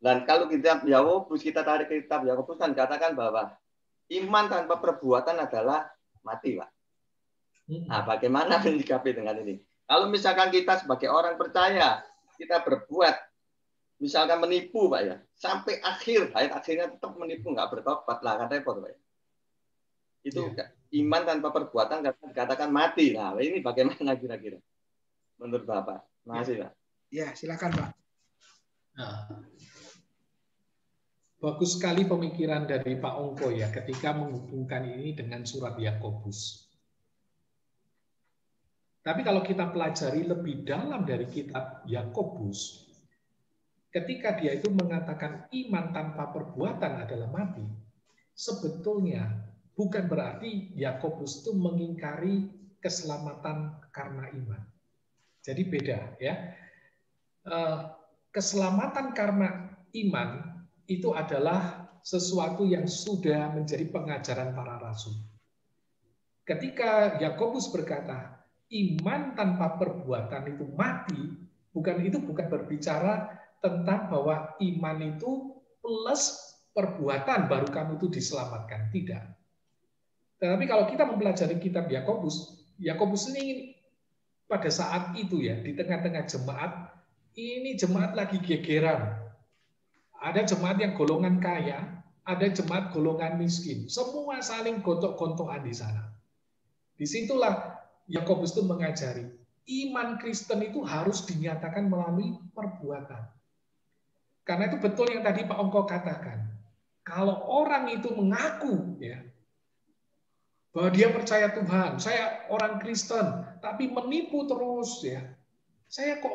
Dan kalau kitab Yakobus, kita tarik ke kitab Yakobus kan dikatakan bahwa iman tanpa perbuatan adalah mati, Pak. Nah, bagaimana menyikapi dengan ini? Kalau misalkan kita sebagai orang percaya, kita berbuat, misalkan menipu, Pak ya, sampai hayat akhirnya tetap menipu, nggak bertobat lah, kan repot, Pak. Itu iman tanpa perbuatan dikatakan mati. Nah, ini bagaimana kira-kira menurut Bapak? Makasih, Pak. Ya, silakan Pak. Nah, bagus sekali pemikiran dari Pak Ongko ya, ketika menghubungkan ini dengan surat Yakobus. Tapi kalau kita pelajari lebih dalam dari kitab Yakobus, ketika dia itu mengatakan iman tanpa perbuatan adalah mati, sebetulnya bukan berarti Yakobus itu mengingkari keselamatan karena iman. Jadi beda ya. Keselamatan karena iman itu adalah sesuatu yang sudah menjadi pengajaran para rasul. Ketika Yakobus berkata, iman tanpa perbuatan itu mati, bukan berbicara tentang bahwa iman itu plus perbuatan baru kamu itu diselamatkan. Tidak. Tetapi kalau kita mempelajari kitab Yakobus, Yakobus ini pada saat itu ya, di tengah-tengah jemaat, ini jemaat lagi gegeran. Ada jemaat yang golongan kaya, ada jemaat golongan miskin. Semua saling gontok-gontokan di sana. Disitulah Yakobus itu mengajari, iman Kristen itu harus dinyatakan melalui perbuatan. Karena itu betul yang tadi Pak Ongko katakan. Kalau orang itu mengaku ya bahwa dia percaya Tuhan, saya orang Kristen, tapi menipu terus ya, saya kok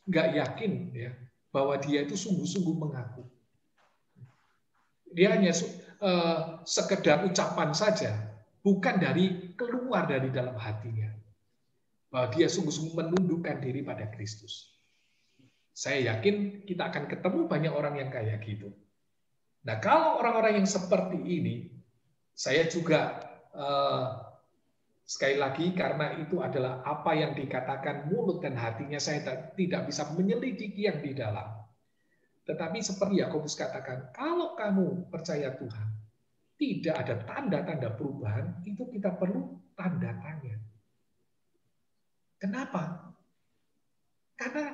nggak yakin ya bahwa dia itu sungguh-sungguh mengaku. Dia hanya sekedar ucapan saja, bukan keluar dari dalam hatinya. Bahwa dia sungguh-sungguh menundukkan diri pada Kristus. Saya yakin kita akan ketemu banyak orang yang kayak gitu. Nah, kalau orang-orang yang seperti ini, saya juga sekali lagi karena itu adalah apa yang dikatakan mulut dan hatinya, saya tidak bisa menyelidiki yang di dalam. Tetapi seperti Yakobus katakan, kalau kamu percaya Tuhan, tidak ada tanda-tanda perubahan, itu kita perlu tanda tanya. Kenapa? Karena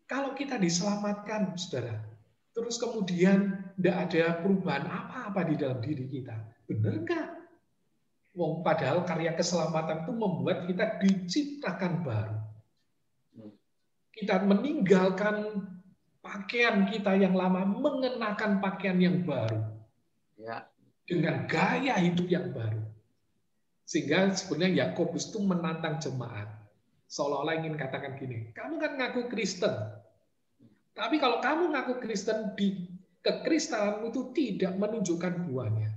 kalau kita diselamatkan, saudara, terus kemudian tidak ada perubahan apa-apa di dalam diri kita, benar nggak? Padahal karya keselamatan itu membuat kita diciptakan baru. Kita meninggalkan pakaian kita yang lama, mengenakan pakaian yang baru. Ya. Dengan gaya hidup yang baru. Sehingga sebenarnya Yakobus itu menantang jemaat. Seolah-olah ingin katakan gini, kamu kan ngaku Kristen. Tapi kalau kamu ngaku Kristen, kekristenanmu itu tidak menunjukkan buahnya.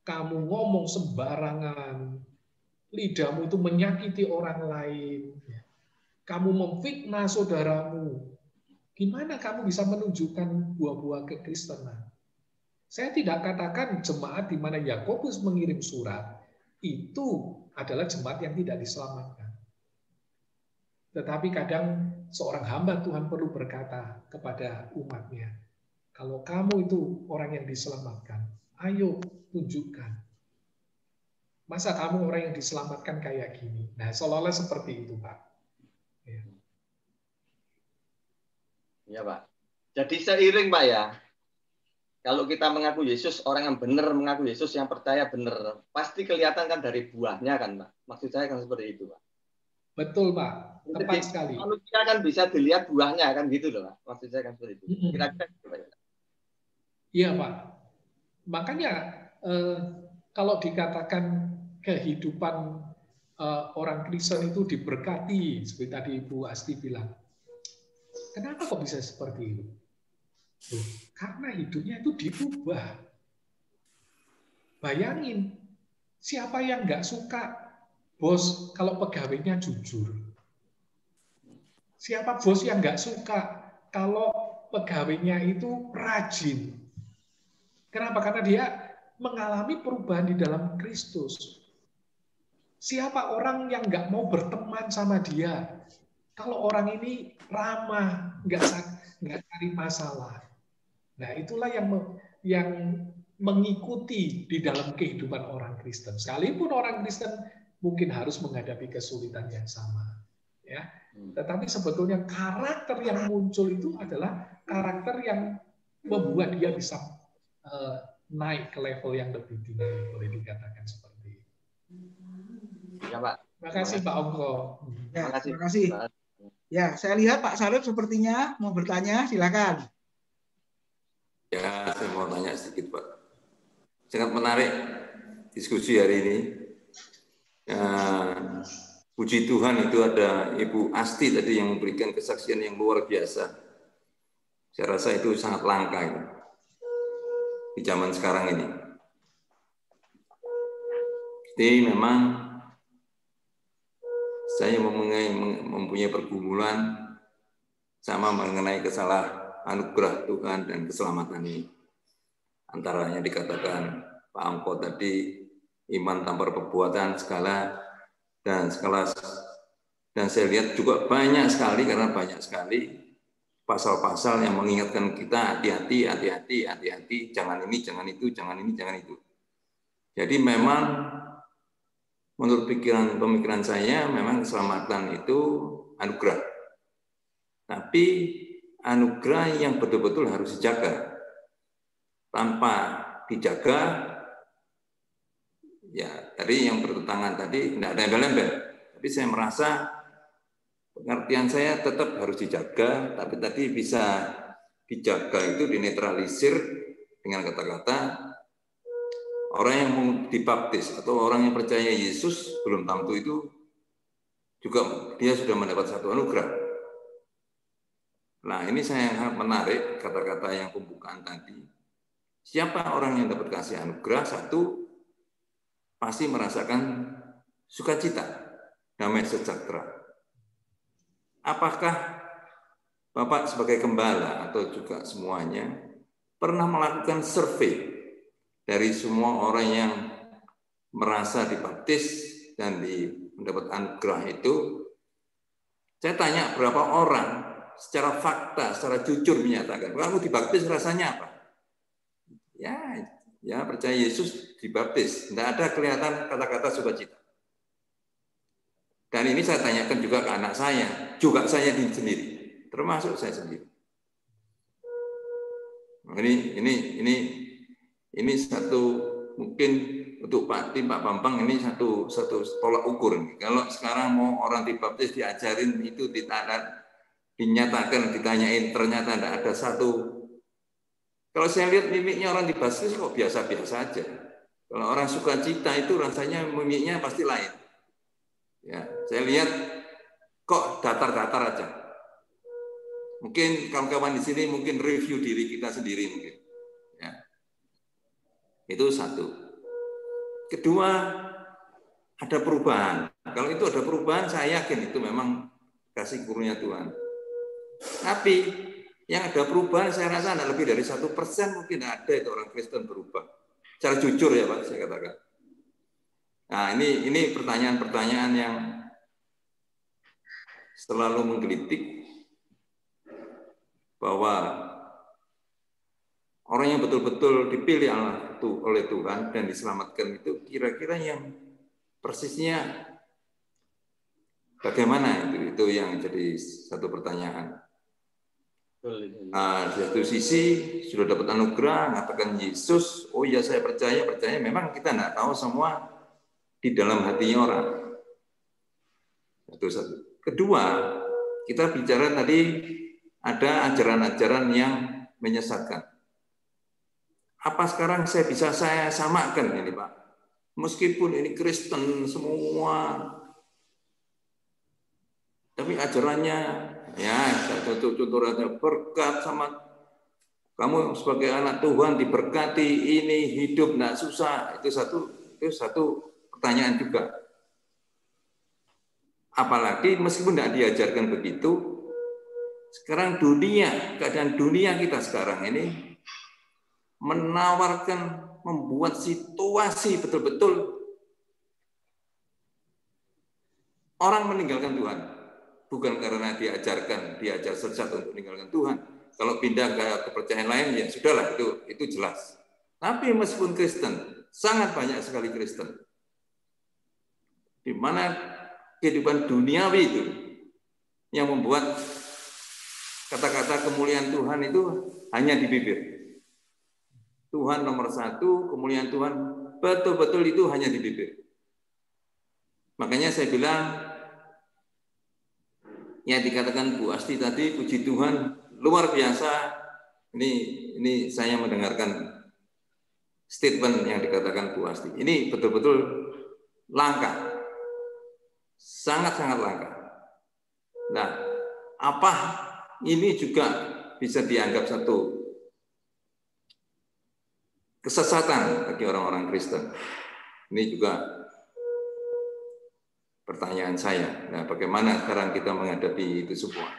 Kamu ngomong sembarangan, lidahmu itu menyakiti orang lain. Kamu memfitnah saudaramu. Gimana kamu bisa menunjukkan buah-buah kekristenan? Saya tidak katakan jemaat di mana Yakobus mengirim surat itu adalah jemaat yang tidak diselamatkan. Tetapi kadang seorang hamba Tuhan perlu berkata kepada umatnya, kalau kamu itu orang yang diselamatkan, ayo tunjukkan. Masa kamu orang yang diselamatkan kayak gini? Nah, seolah-olah seperti itu, Pak. Ya, Pak. Jadi seiring, Pak ya. Kalau kita mengaku Yesus, orang yang benar mengaku Yesus, yang percaya benar, pasti kelihatan kan dari buahnya kan, Pak. Maksud saya kan seperti itu, Pak. Betul, Pak. Tepat sekali. Manusia kan bisa dilihat buahnya kan gitu loh, Pak. Maksud saya kan seperti itu. Kira-kira gitu, Pak. Iya, Pak. Makanya kalau dikatakan kehidupan orang Kristen itu diberkati, seperti tadi Ibu Asti bilang, kenapa kok bisa seperti itu? Karena hidupnya itu diubah. Bayangin, siapa yang nggak suka bos kalau pegawainya jujur? Siapa bos yang nggak suka kalau pegawainya itu rajin? Kenapa? Karena dia mengalami perubahan di dalam Kristus. Siapa orang yang nggak mau berteman sama dia? Kalau orang ini ramah, nggak cari masalah. Nah, itulah yang mengikuti di dalam kehidupan orang Kristen. Sekalipun orang Kristen mungkin harus menghadapi kesulitan yang sama, ya. Tetapi sebetulnya karakter yang muncul itu adalah karakter yang membuat dia bisa naik ke level yang lebih tinggi, boleh dikatakan seperti itu. Ya, Pak. Terima kasih, Pak Ongko. Ya, terima kasih. Ya, saya lihat Pak Sarip sepertinya mau bertanya, silakan. Ya, saya mau tanya sedikit, Pak. Sangat menarik diskusi hari ini. Ya, puji Tuhan itu ada Ibu Asti tadi yang memberikan kesaksian yang luar biasa. Saya rasa itu sangat langka itu di zaman sekarang ini. Jadi memang saya mempunyai pergumulan sama mengenai anugerah Tuhan dan keselamatan ini. Antaranya dikatakan Pak Angko tadi, iman tanpa perbuatan segala dan saya lihat juga banyak sekali, karena banyak sekali pasal-pasal yang mengingatkan kita hati-hati, jangan ini, jangan itu, jangan ini, jangan itu. Jadi memang menurut pemikiran saya memang keselamatan itu anugerah. Tapi anugerah yang betul-betul harus dijaga. Tanpa dijaga, ya tadi yang bertentangan tadi tidak ada embel-embel. Tapi saya merasa pengertian saya tetap harus dijaga, tapi tadi bisa dijaga itu dinetralisir dengan kata-kata orang yang mau dibaptis atau orang yang percaya Yesus belum tentu itu juga dia sudah mendapat satu anugerah. Nah, ini saya sangat menarik kata-kata yang pembukaan tadi. Siapa orang yang dapat kasih anugerah? Satu, pasti merasakan sukacita, damai sejahtera. Apakah Bapak sebagai gembala atau juga semuanya pernah melakukan survei dari semua orang yang merasa dibaptis dan mendapat anugerah itu? Saya tanya berapa orang secara fakta, secara jujur menyatakan, kamu dibaptis rasanya apa? Ya percaya Yesus dibaptis. Tidak ada kelihatan kata-kata sukacita. Dan ini saya tanyakan juga ke anak saya, juga saya sendiri, termasuk saya sendiri. Ini satu mungkin untuk Pak Tim, Pak Bambang ini satu tolak ukur. Kalau sekarang mau orang dibaptis diajarin itu dinyatakan, ditanyain, ternyata tidak ada satu. Kalau saya lihat mimiknya orang dibaptis kok biasa-biasa aja. Kalau orang sukacita itu rasanya mimiknya pasti lain. Ya, saya lihat kok datar-datar aja. Mungkin kawan-kawan di sini mungkin review diri kita sendiri mungkin. Ya. Itu satu. Kedua, ada perubahan. Kalau itu ada perubahan, saya yakin itu memang kasih karunia Tuhan. Tapi yang ada perubahan saya rasa tidak lebih dari 1% mungkin ada itu orang Kristen berubah. Secara jujur ya Pak, saya katakan. Nah ini pertanyaan-pertanyaan yang selalu menggelitik bahwa orang yang betul-betul dipilih oleh Tuhan dan diselamatkan itu kira-kira yang persisnya bagaimana itu yang jadi satu pertanyaan. Nah, di satu sisi sudah dapat anugerah, mengatakan Yesus, oh ya saya percaya, memang kita tidak tahu semua di dalam hatinya orang. Itu satu. Kedua, kita bicara tadi ada ajaran-ajaran yang menyesatkan. Apa sekarang saya samakan ini Pak? Meskipun ini Kristen semua, tapi ajarannya ya contoh-contohnya berkat sama kamu sebagai anak Tuhan diberkati, ini hidup tidak susah. Itu satu pertanyaan juga. Apalagi meskipun tidak diajarkan begitu, sekarang keadaan dunia kita sekarang ini menawarkan, membuat situasi betul-betul orang meninggalkan Tuhan. Bukan karena diajar sesat untuk meninggalkan Tuhan. Kalau pindah ke kepercayaan lain, ya sudahlah, itu jelas. Tapi meskipun Kristen, sangat banyak sekali Kristen. Di mana kehidupan duniawi itu yang membuat kata-kata kemuliaan Tuhan itu hanya di bibir. Tuhan nomor satu, kemuliaan Tuhan betul-betul itu hanya di bibir. Makanya saya bilang, yang dikatakan Bu Asti tadi, puji Tuhan, luar biasa. Ini saya mendengarkan statement yang dikatakan Bu Asti. Ini betul-betul langka. Sangat-sangat langka. Nah, apa ini juga bisa dianggap satu kesesatan bagi orang-orang Kristen. Ini juga pertanyaan saya. Nah, bagaimana sekarang kita menghadapi itu semua?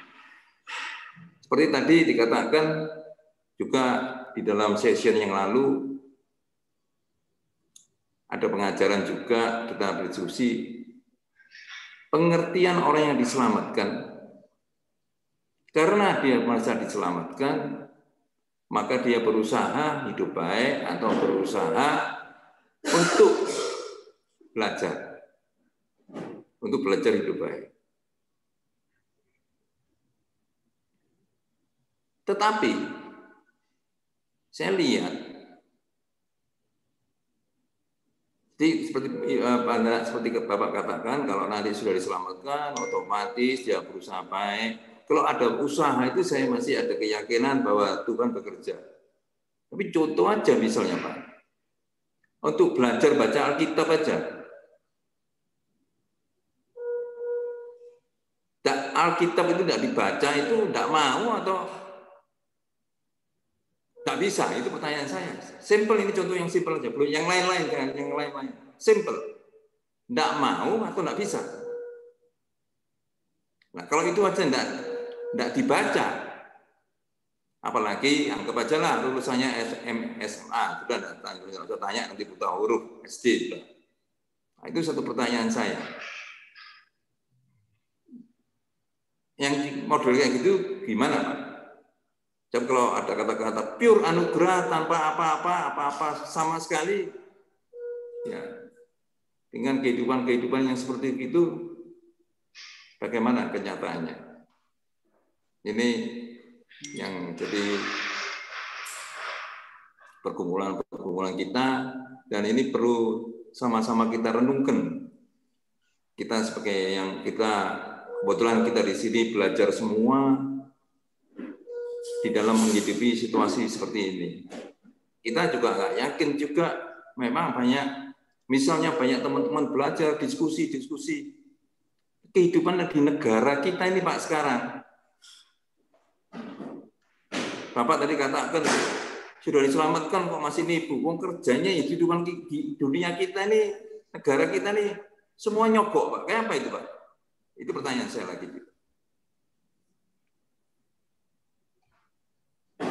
Seperti tadi dikatakan juga di dalam session yang lalu, ada pengajaran juga, kita berdiskusi, pengertian orang yang diselamatkan, karena dia merasa diselamatkan, maka dia berusaha hidup baik atau berusaha untuk belajar. Untuk belajar hidup baik. Tetapi saya lihat seperti Bapak katakan, kalau nanti sudah diselamatkan, otomatis dia berusaha baik. Kalau ada usaha itu saya masih ada keyakinan bahwa Tuhan bekerja. Tapi contoh aja misalnya Pak, untuk belajar baca Alkitab aja. Alkitab itu tidak dibaca, itu tidak mau atau tidak bisa? Itu pertanyaan saya. Simple, ini contoh yang simple aja. Belum yang lain-lain, jangan yang lain-lain. Simple. Tidak mau atau tidak bisa. Nah, kalau itu aja tidak dibaca, apalagi anggap aja lah lulusannya SMA, sudah tidak tanya nanti buta huruf SD. Nah, itu satu pertanyaan saya. Yang model kayak gitu gimana, Pak? Jadi kalau ada kata-kata pure anugerah tanpa apa-apa sama sekali, ya dengan kehidupan yang seperti itu, bagaimana kenyataannya? Ini yang jadi pergumulan kita, dan ini perlu sama-sama kita renungkan. Kita sebagai yang kebetulan kita di sini belajar semua di dalam menghidupi situasi seperti ini. Kita juga nggak yakin juga, memang misalnya banyak teman-teman belajar diskusi kehidupan di negara kita ini, Pak, sekarang. Bapak tadi katakan sudah diselamatkan kok masih nipu. Wong kerjanya ya di dunia kita ini, negara kita ini semua nyogok, Pak. Kayak apa itu, Pak? Itu pertanyaan saya lagi.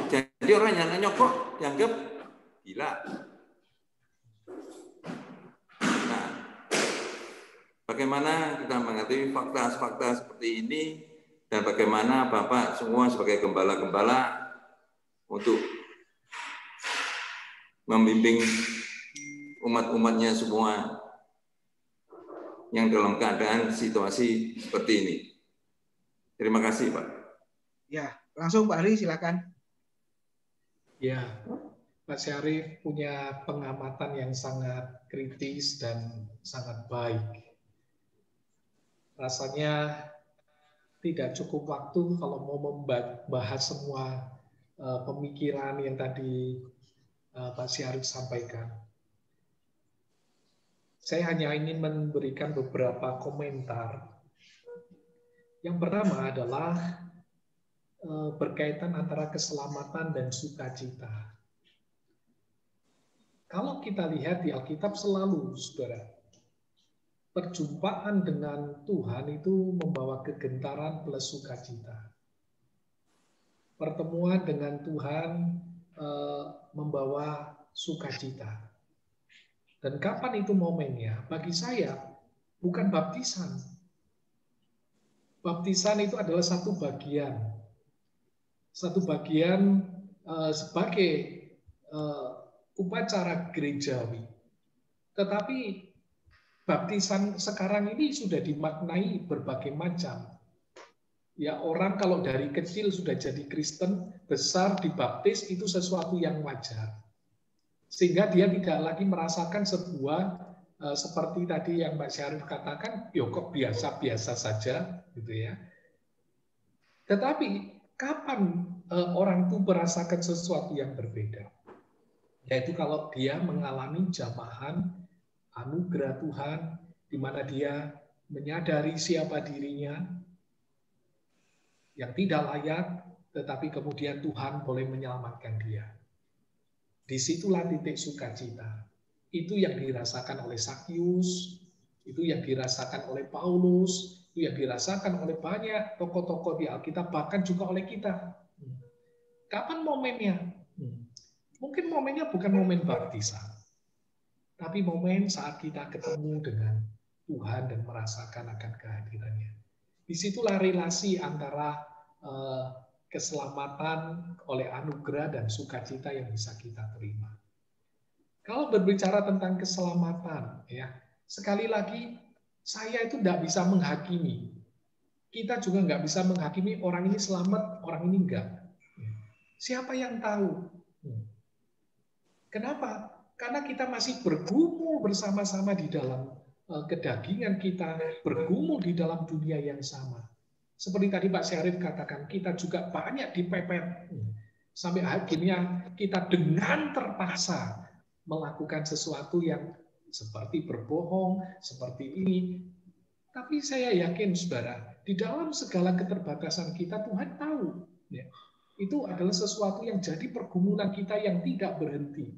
Jadi orang yang nyogok dianggap gila. Nah, bagaimana kita mengerti fakta-fakta seperti ini, dan bagaimana Bapak semua sebagai gembala-gembala untuk membimbing umat-umatnya semua yang dalam keadaan situasi seperti ini. Terima kasih, Pak. Ya, langsung Pak Ari, silakan. Ya, Pak Syarif punya pengamatan yang sangat kritis dan sangat baik. Rasanya tidak cukup waktu kalau mau membahas semua pemikiran yang tadi Pak Syarif sampaikan. Saya hanya ingin memberikan beberapa komentar. Yang pertama adalah berkaitan antara keselamatan dan sukacita. Kalau kita lihat di Alkitab selalu, saudara, perjumpaan dengan Tuhan itu membawa kegentaran plus sukacita. Pertemuan dengan Tuhan membawa sukacita. Dan kapan itu momennya? Bagi saya, bukan baptisan. Baptisan itu adalah satu bagian sebagai upacara gerejawi. Tetapi baptisan sekarang ini sudah dimaknai berbagai macam. Ya, orang kalau dari kecil sudah jadi Kristen, besar dibaptis itu sesuatu yang wajar. Sehingga dia tidak lagi merasakan sebuah seperti tadi yang Mbak Syarif katakan, yo kok biasa-biasa saja, gitu ya. Tetapi kapan orang itu merasakan sesuatu yang berbeda? Yaitu kalau dia mengalami jamahan anugerah Tuhan, di mana dia menyadari siapa dirinya yang tidak layak, tetapi kemudian Tuhan boleh menyelamatkan dia. Disitulah titik sukacita. Itu yang dirasakan oleh Sakyus, itu yang dirasakan oleh Paulus, itu yang dirasakan oleh banyak tokoh-tokoh di Alkitab, bahkan juga oleh kita. Kapan momennya? Mungkin momennya bukan momen baptisan, tapi momen saat kita ketemu dengan Tuhan dan merasakan akan kehadirannya. Disitulah relasi antara keselamatan oleh anugerah dan sukacita yang bisa kita terima. Kalau berbicara tentang keselamatan, ya sekali lagi saya itu tidak bisa menghakimi. Kita juga nggak bisa menghakimi orang ini selamat, orang ini enggak. Siapa yang tahu? Kenapa? Karena kita masih bergumul bersama-sama di dalam kedagingan kita, bergumul di dalam dunia yang sama. Seperti tadi Pak Syarif katakan, kita juga banyak dipepet. Sampai akhirnya kita dengan terpaksa melakukan sesuatu yang seperti berbohong, seperti ini. Tapi saya yakin, saudara, di dalam segala keterbatasan kita, Tuhan tahu. Ya, itu adalah sesuatu yang jadi pergumulan kita yang tidak berhenti.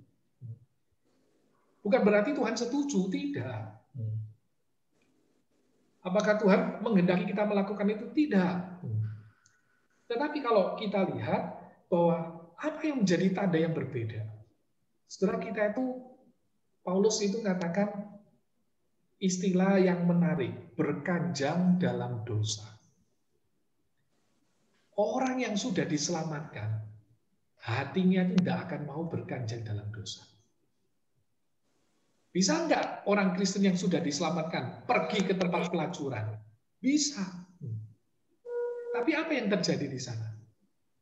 Bukan berarti Tuhan setuju, tidak. Apakah Tuhan menghendaki kita melakukan itu? Tidak. Tetapi kalau kita lihat bahwa apa yang menjadi tanda yang berbeda. Saudara, kita itu, Paulus itu katakan istilah yang menarik, berkanjang dalam dosa. Orang yang sudah diselamatkan, hatinya tidak akan mau berkanjang dalam dosa. Bisa enggak orang Kristen yang sudah diselamatkan pergi ke tempat pelacuran? Bisa. Tapi apa yang terjadi di sana?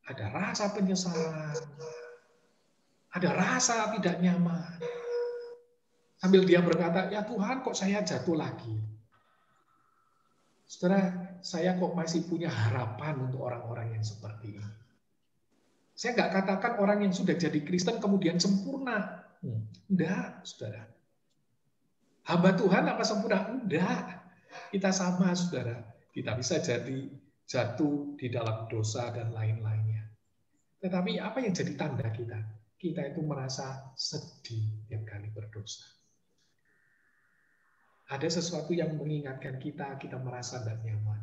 Ada rasa penyesalan, ada rasa tidak nyaman. Sambil dia berkata, ya Tuhan kok saya jatuh lagi. Saudara, saya kok masih punya harapan untuk orang-orang yang seperti ini. Saya nggak katakan orang yang sudah jadi Kristen kemudian sempurna. Enggak, saudara. Hamba Tuhan apa sempurna? Enggak. Kita sama, saudara. Kita bisa jadi jatuh di dalam dosa dan lain-lainnya. Tetapi apa yang jadi tanda kita? Kita itu merasa sedih tiap kali berdosa. Ada sesuatu yang mengingatkan kita merasa tidak nyaman.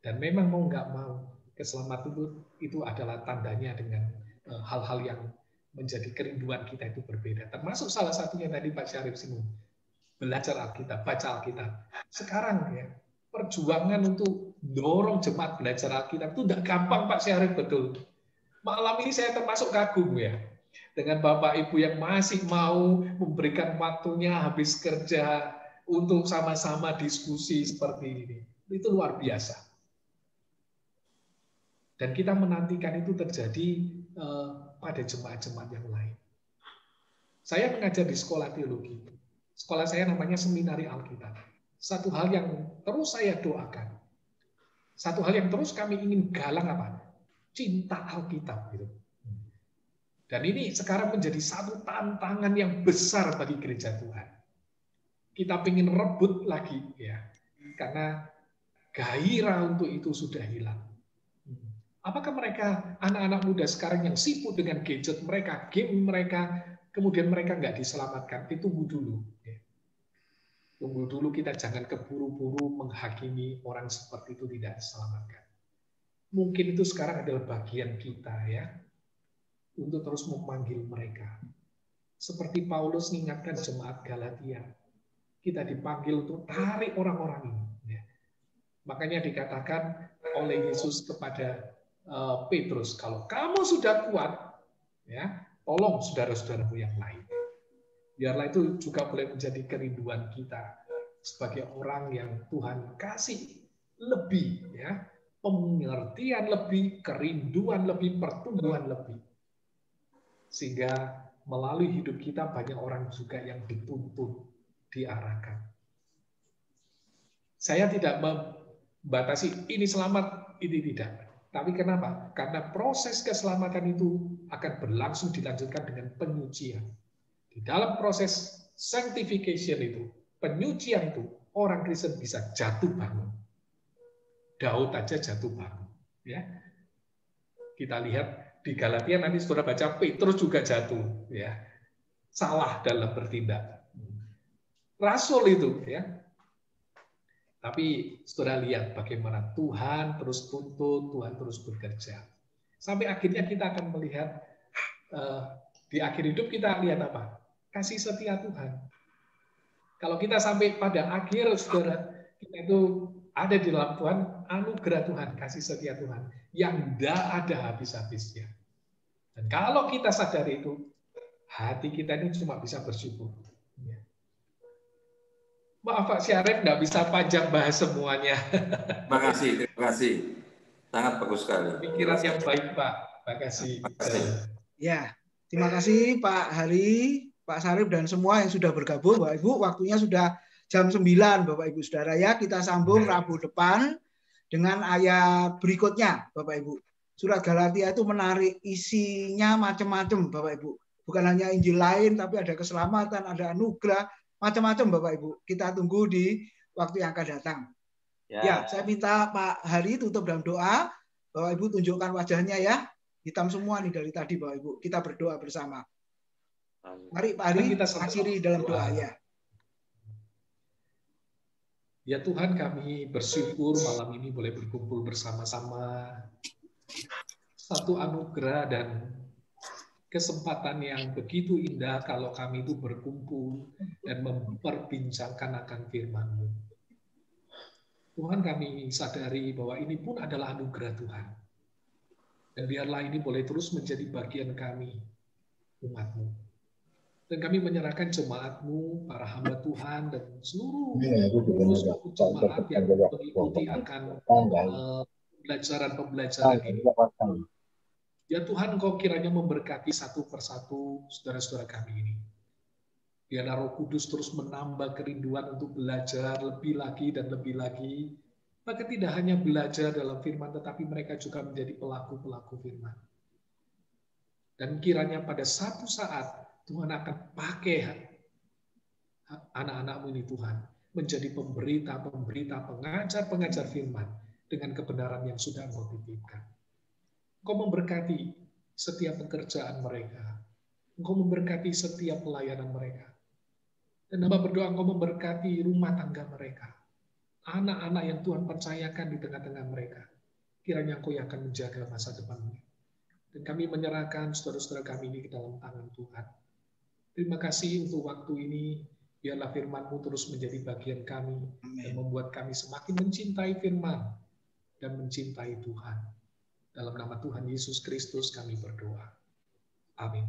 Dan memang mau nggak mau, keselamatan itu adalah tandanya dengan hal-hal yang menjadi kerinduan kita itu berbeda. Termasuk salah satunya tadi Pak Syarif singgung, belajar Alkitab, baca Alkitab. Sekarang ya, perjuangan untuk dorong jemaat belajar Alkitab itu tidak gampang Pak Syarif, betul. Malam ini saya termasuk kagum ya, dengan Bapak Ibu yang masih mau memberikan waktunya habis kerja, untuk sama-sama diskusi seperti ini. Itu luar biasa. Dan kita menantikan itu terjadi pada jemaat-jemaat yang lain. Saya mengajar di sekolah teologi. Sekolah saya namanya Seminari Alkitab. Satu hal yang terus saya doakan. Satu hal yang terus kami ingin galang apa? Cinta Alkitab. Gitu. Dan ini sekarang menjadi satu tantangan yang besar bagi gereja Tuhan. Kita ingin rebut lagi ya, karena gairah untuk itu sudah hilang. Apakah mereka anak-anak muda sekarang yang sibuk dengan gadget mereka, game mereka, kemudian mereka nggak diselamatkan? Tunggu dulu. Ya. Tunggu dulu, kita jangan keburu-buru menghakimi orang seperti itu tidak diselamatkan. Mungkin itu sekarang adalah bagian kita ya, untuk terus memanggil mereka. Seperti Paulus mengingatkan jemaat Galatia. Kita dipanggil untuk tarik orang-orang ini. Ya. Makanya dikatakan oleh Yesus kepada Petrus, kalau kamu sudah kuat, ya, tolong saudara-saudaramu yang lain. Biarlah itu juga boleh menjadi kerinduan kita sebagai orang yang Tuhan kasih lebih, ya, pengertian lebih, kerinduan lebih, pertumbuhan lebih, sehingga melalui hidup kita banyak orang juga yang dituntun, diarahkan. Saya tidak membatasi ini selamat, ini tidak. Tapi kenapa? Karena proses keselamatan itu akan berlangsung dilanjutkan dengan penyucian. Di dalam proses sanctification itu, penyucian itu, orang Kristen bisa jatuh bangun. Daud aja jatuh bangun. Ya. Kita lihat di Galatia, nanti saudara baca, Petrus juga jatuh. Ya. Salah dalam bertindak. Rasul itu, ya. Tapi saudara lihat bagaimana Tuhan terus tuntun, Tuhan terus bekerja. Sampai akhirnya kita akan melihat di akhir hidup kita lihat apa? Kasih setia Tuhan. Kalau kita sampai pada akhir, saudara, kita itu ada di dalam Tuhan, anugerah Tuhan, kasih setia Tuhan yang tidak ada habis-habisnya. Dan kalau kita sadari itu, hati kita ini cuma bisa bersyukur. Maaf Pak Syarif, nggak bisa panjang bahas semuanya. Terima kasih. Sangat bagus sekali. Pikiran yang baik Pak. Terima kasih. Ya, terima kasih Pak Hari, Pak Syarif, dan semua yang sudah bergabung. Bapak Ibu, waktunya sudah jam 9, Bapak Ibu Saudara ya. Kita sambung Rabu depan dengan ayat berikutnya, Bapak Ibu. Surat Galatia itu menarik, isinya macam-macam, Bapak Ibu. bukan hanya Injil lain, tapi ada keselamatan, ada anugerah, macam-macam Bapak Ibu. Kita tunggu di waktu yang akan datang. Ya, saya minta Pak Hari tutup dalam doa. Bapak Ibu tunjukkan wajahnya ya. Hitam semua nih dari tadi Bapak Ibu. Kita berdoa bersama. Mari Pak Hari kita akhiri dalam doa ya. Ya Tuhan, kami bersyukur malam ini boleh berkumpul bersama-sama. Satu anugerah dan kesempatan yang begitu indah kalau kami itu berkumpul dan memperbincangkan akan firman-Mu. Tuhan, kami sadari bahwa ini pun adalah anugerah Tuhan. Dan biarlah ini boleh terus menjadi bagian kami, umat-Mu. Dan kami menyerahkan jemaat-Mu, para hamba Tuhan, dan seluruh jemaat yang mengikuti akan pembelajaran ini. Ya Tuhan, Engkau kiranya memberkati satu persatu saudara-saudara kami ini. Biarlah Roh Kudus terus menambah kerinduan untuk belajar lebih lagi dan lebih lagi. Maka tidak hanya belajar dalam firman, tetapi mereka juga menjadi pelaku-pelaku firman. Dan kiranya pada satu saat, Tuhan akan pakai anak-anak-Mu ini Tuhan menjadi pemberita-pemberita, pengajar-pengajar firman dengan kebenaran yang sudah Engkau titipkan. Engkau memberkati setiap pekerjaan mereka. Engkau memberkati setiap pelayanan mereka. Dan hamba berdoa Engkau memberkati rumah tangga mereka. Anak-anak yang Tuhan percayakan di tengah-tengah mereka. Kiranya Engkau yang akan menjaga masa depannya. Dan kami menyerahkan saudara-saudara kami ini ke dalam tangan Tuhan. Terima kasih untuk waktu ini. Biarlah firman-Mu terus menjadi bagian kami. Dan membuat kami semakin mencintai firman. Dan mencintai Tuhan. Dalam nama Tuhan Yesus Kristus kami berdoa. Amin.